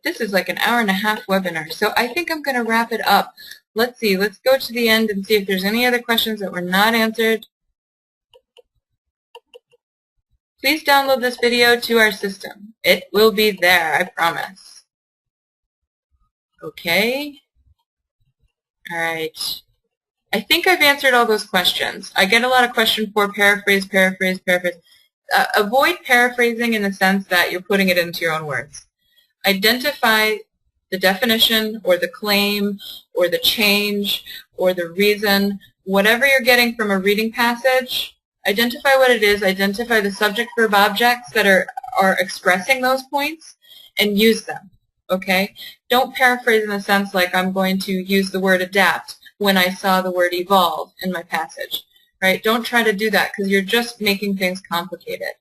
this is like an hour-and-a-half webinar, so I think I'm going to wrap it up. Let's see, let's go to the end and see if there's any other questions that were not answered. Please download this video to our system. It will be there, I promise. Okay. All right. I think I've answered all those questions. I get a lot of questions for paraphrase. Avoid paraphrasing in the sense that you're putting it into your own words. Identify the definition or the claim or the change or the reason, whatever you're getting from a reading passage. Identify what it is, identify the subject verb objects that are expressing those points, and use them, okay? Don't paraphrase in the sense like I'm going to use the word adapt when I saw the word evolve in my passage, right? Don't try to do that because you're just making things complicated.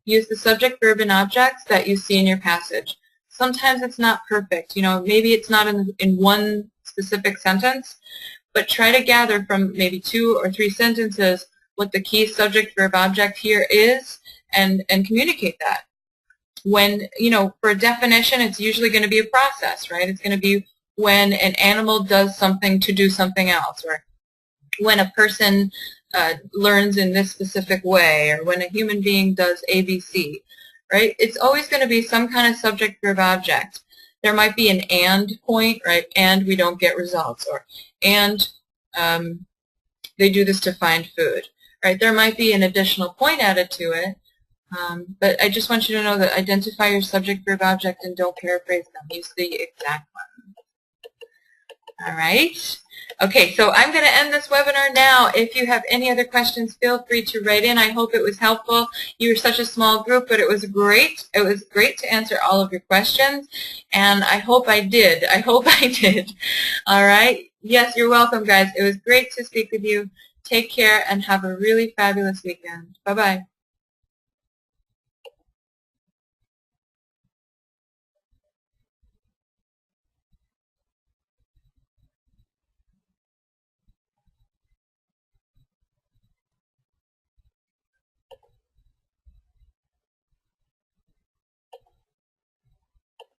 use the subject, verb, and objects that you see in your passage. Sometimes it's not perfect. You know, maybe it's not in one specific sentence, but try to gather from maybe 2 or 3 sentences what the key subject, verb, object here is, and communicate that. When, you know, for a definition, it's usually going to be a process, right? It's going to be when an animal does something to do something else, or when a person learns in this specific way, or when a human being does ABC, right? It's always going to be some kind of subject, verb, object. There might be an and point, right? And we don't get results, or and they do this to find food, right? There might be an additional point added to it, but I just want you to know that identify your subject, verb, object, and don't paraphrase them. Use the exact one. All right. Okay, so I'm going to end this webinar now. If you have any other questions, feel free to write in. I hope it was helpful. You were such a small group, but it was great. It was great to answer all of your questions, and I hope I did. I hope I did. All right. Yes, you're welcome, guys. It was great to speak with you. Take care and have a really fabulous weekend. Bye-bye.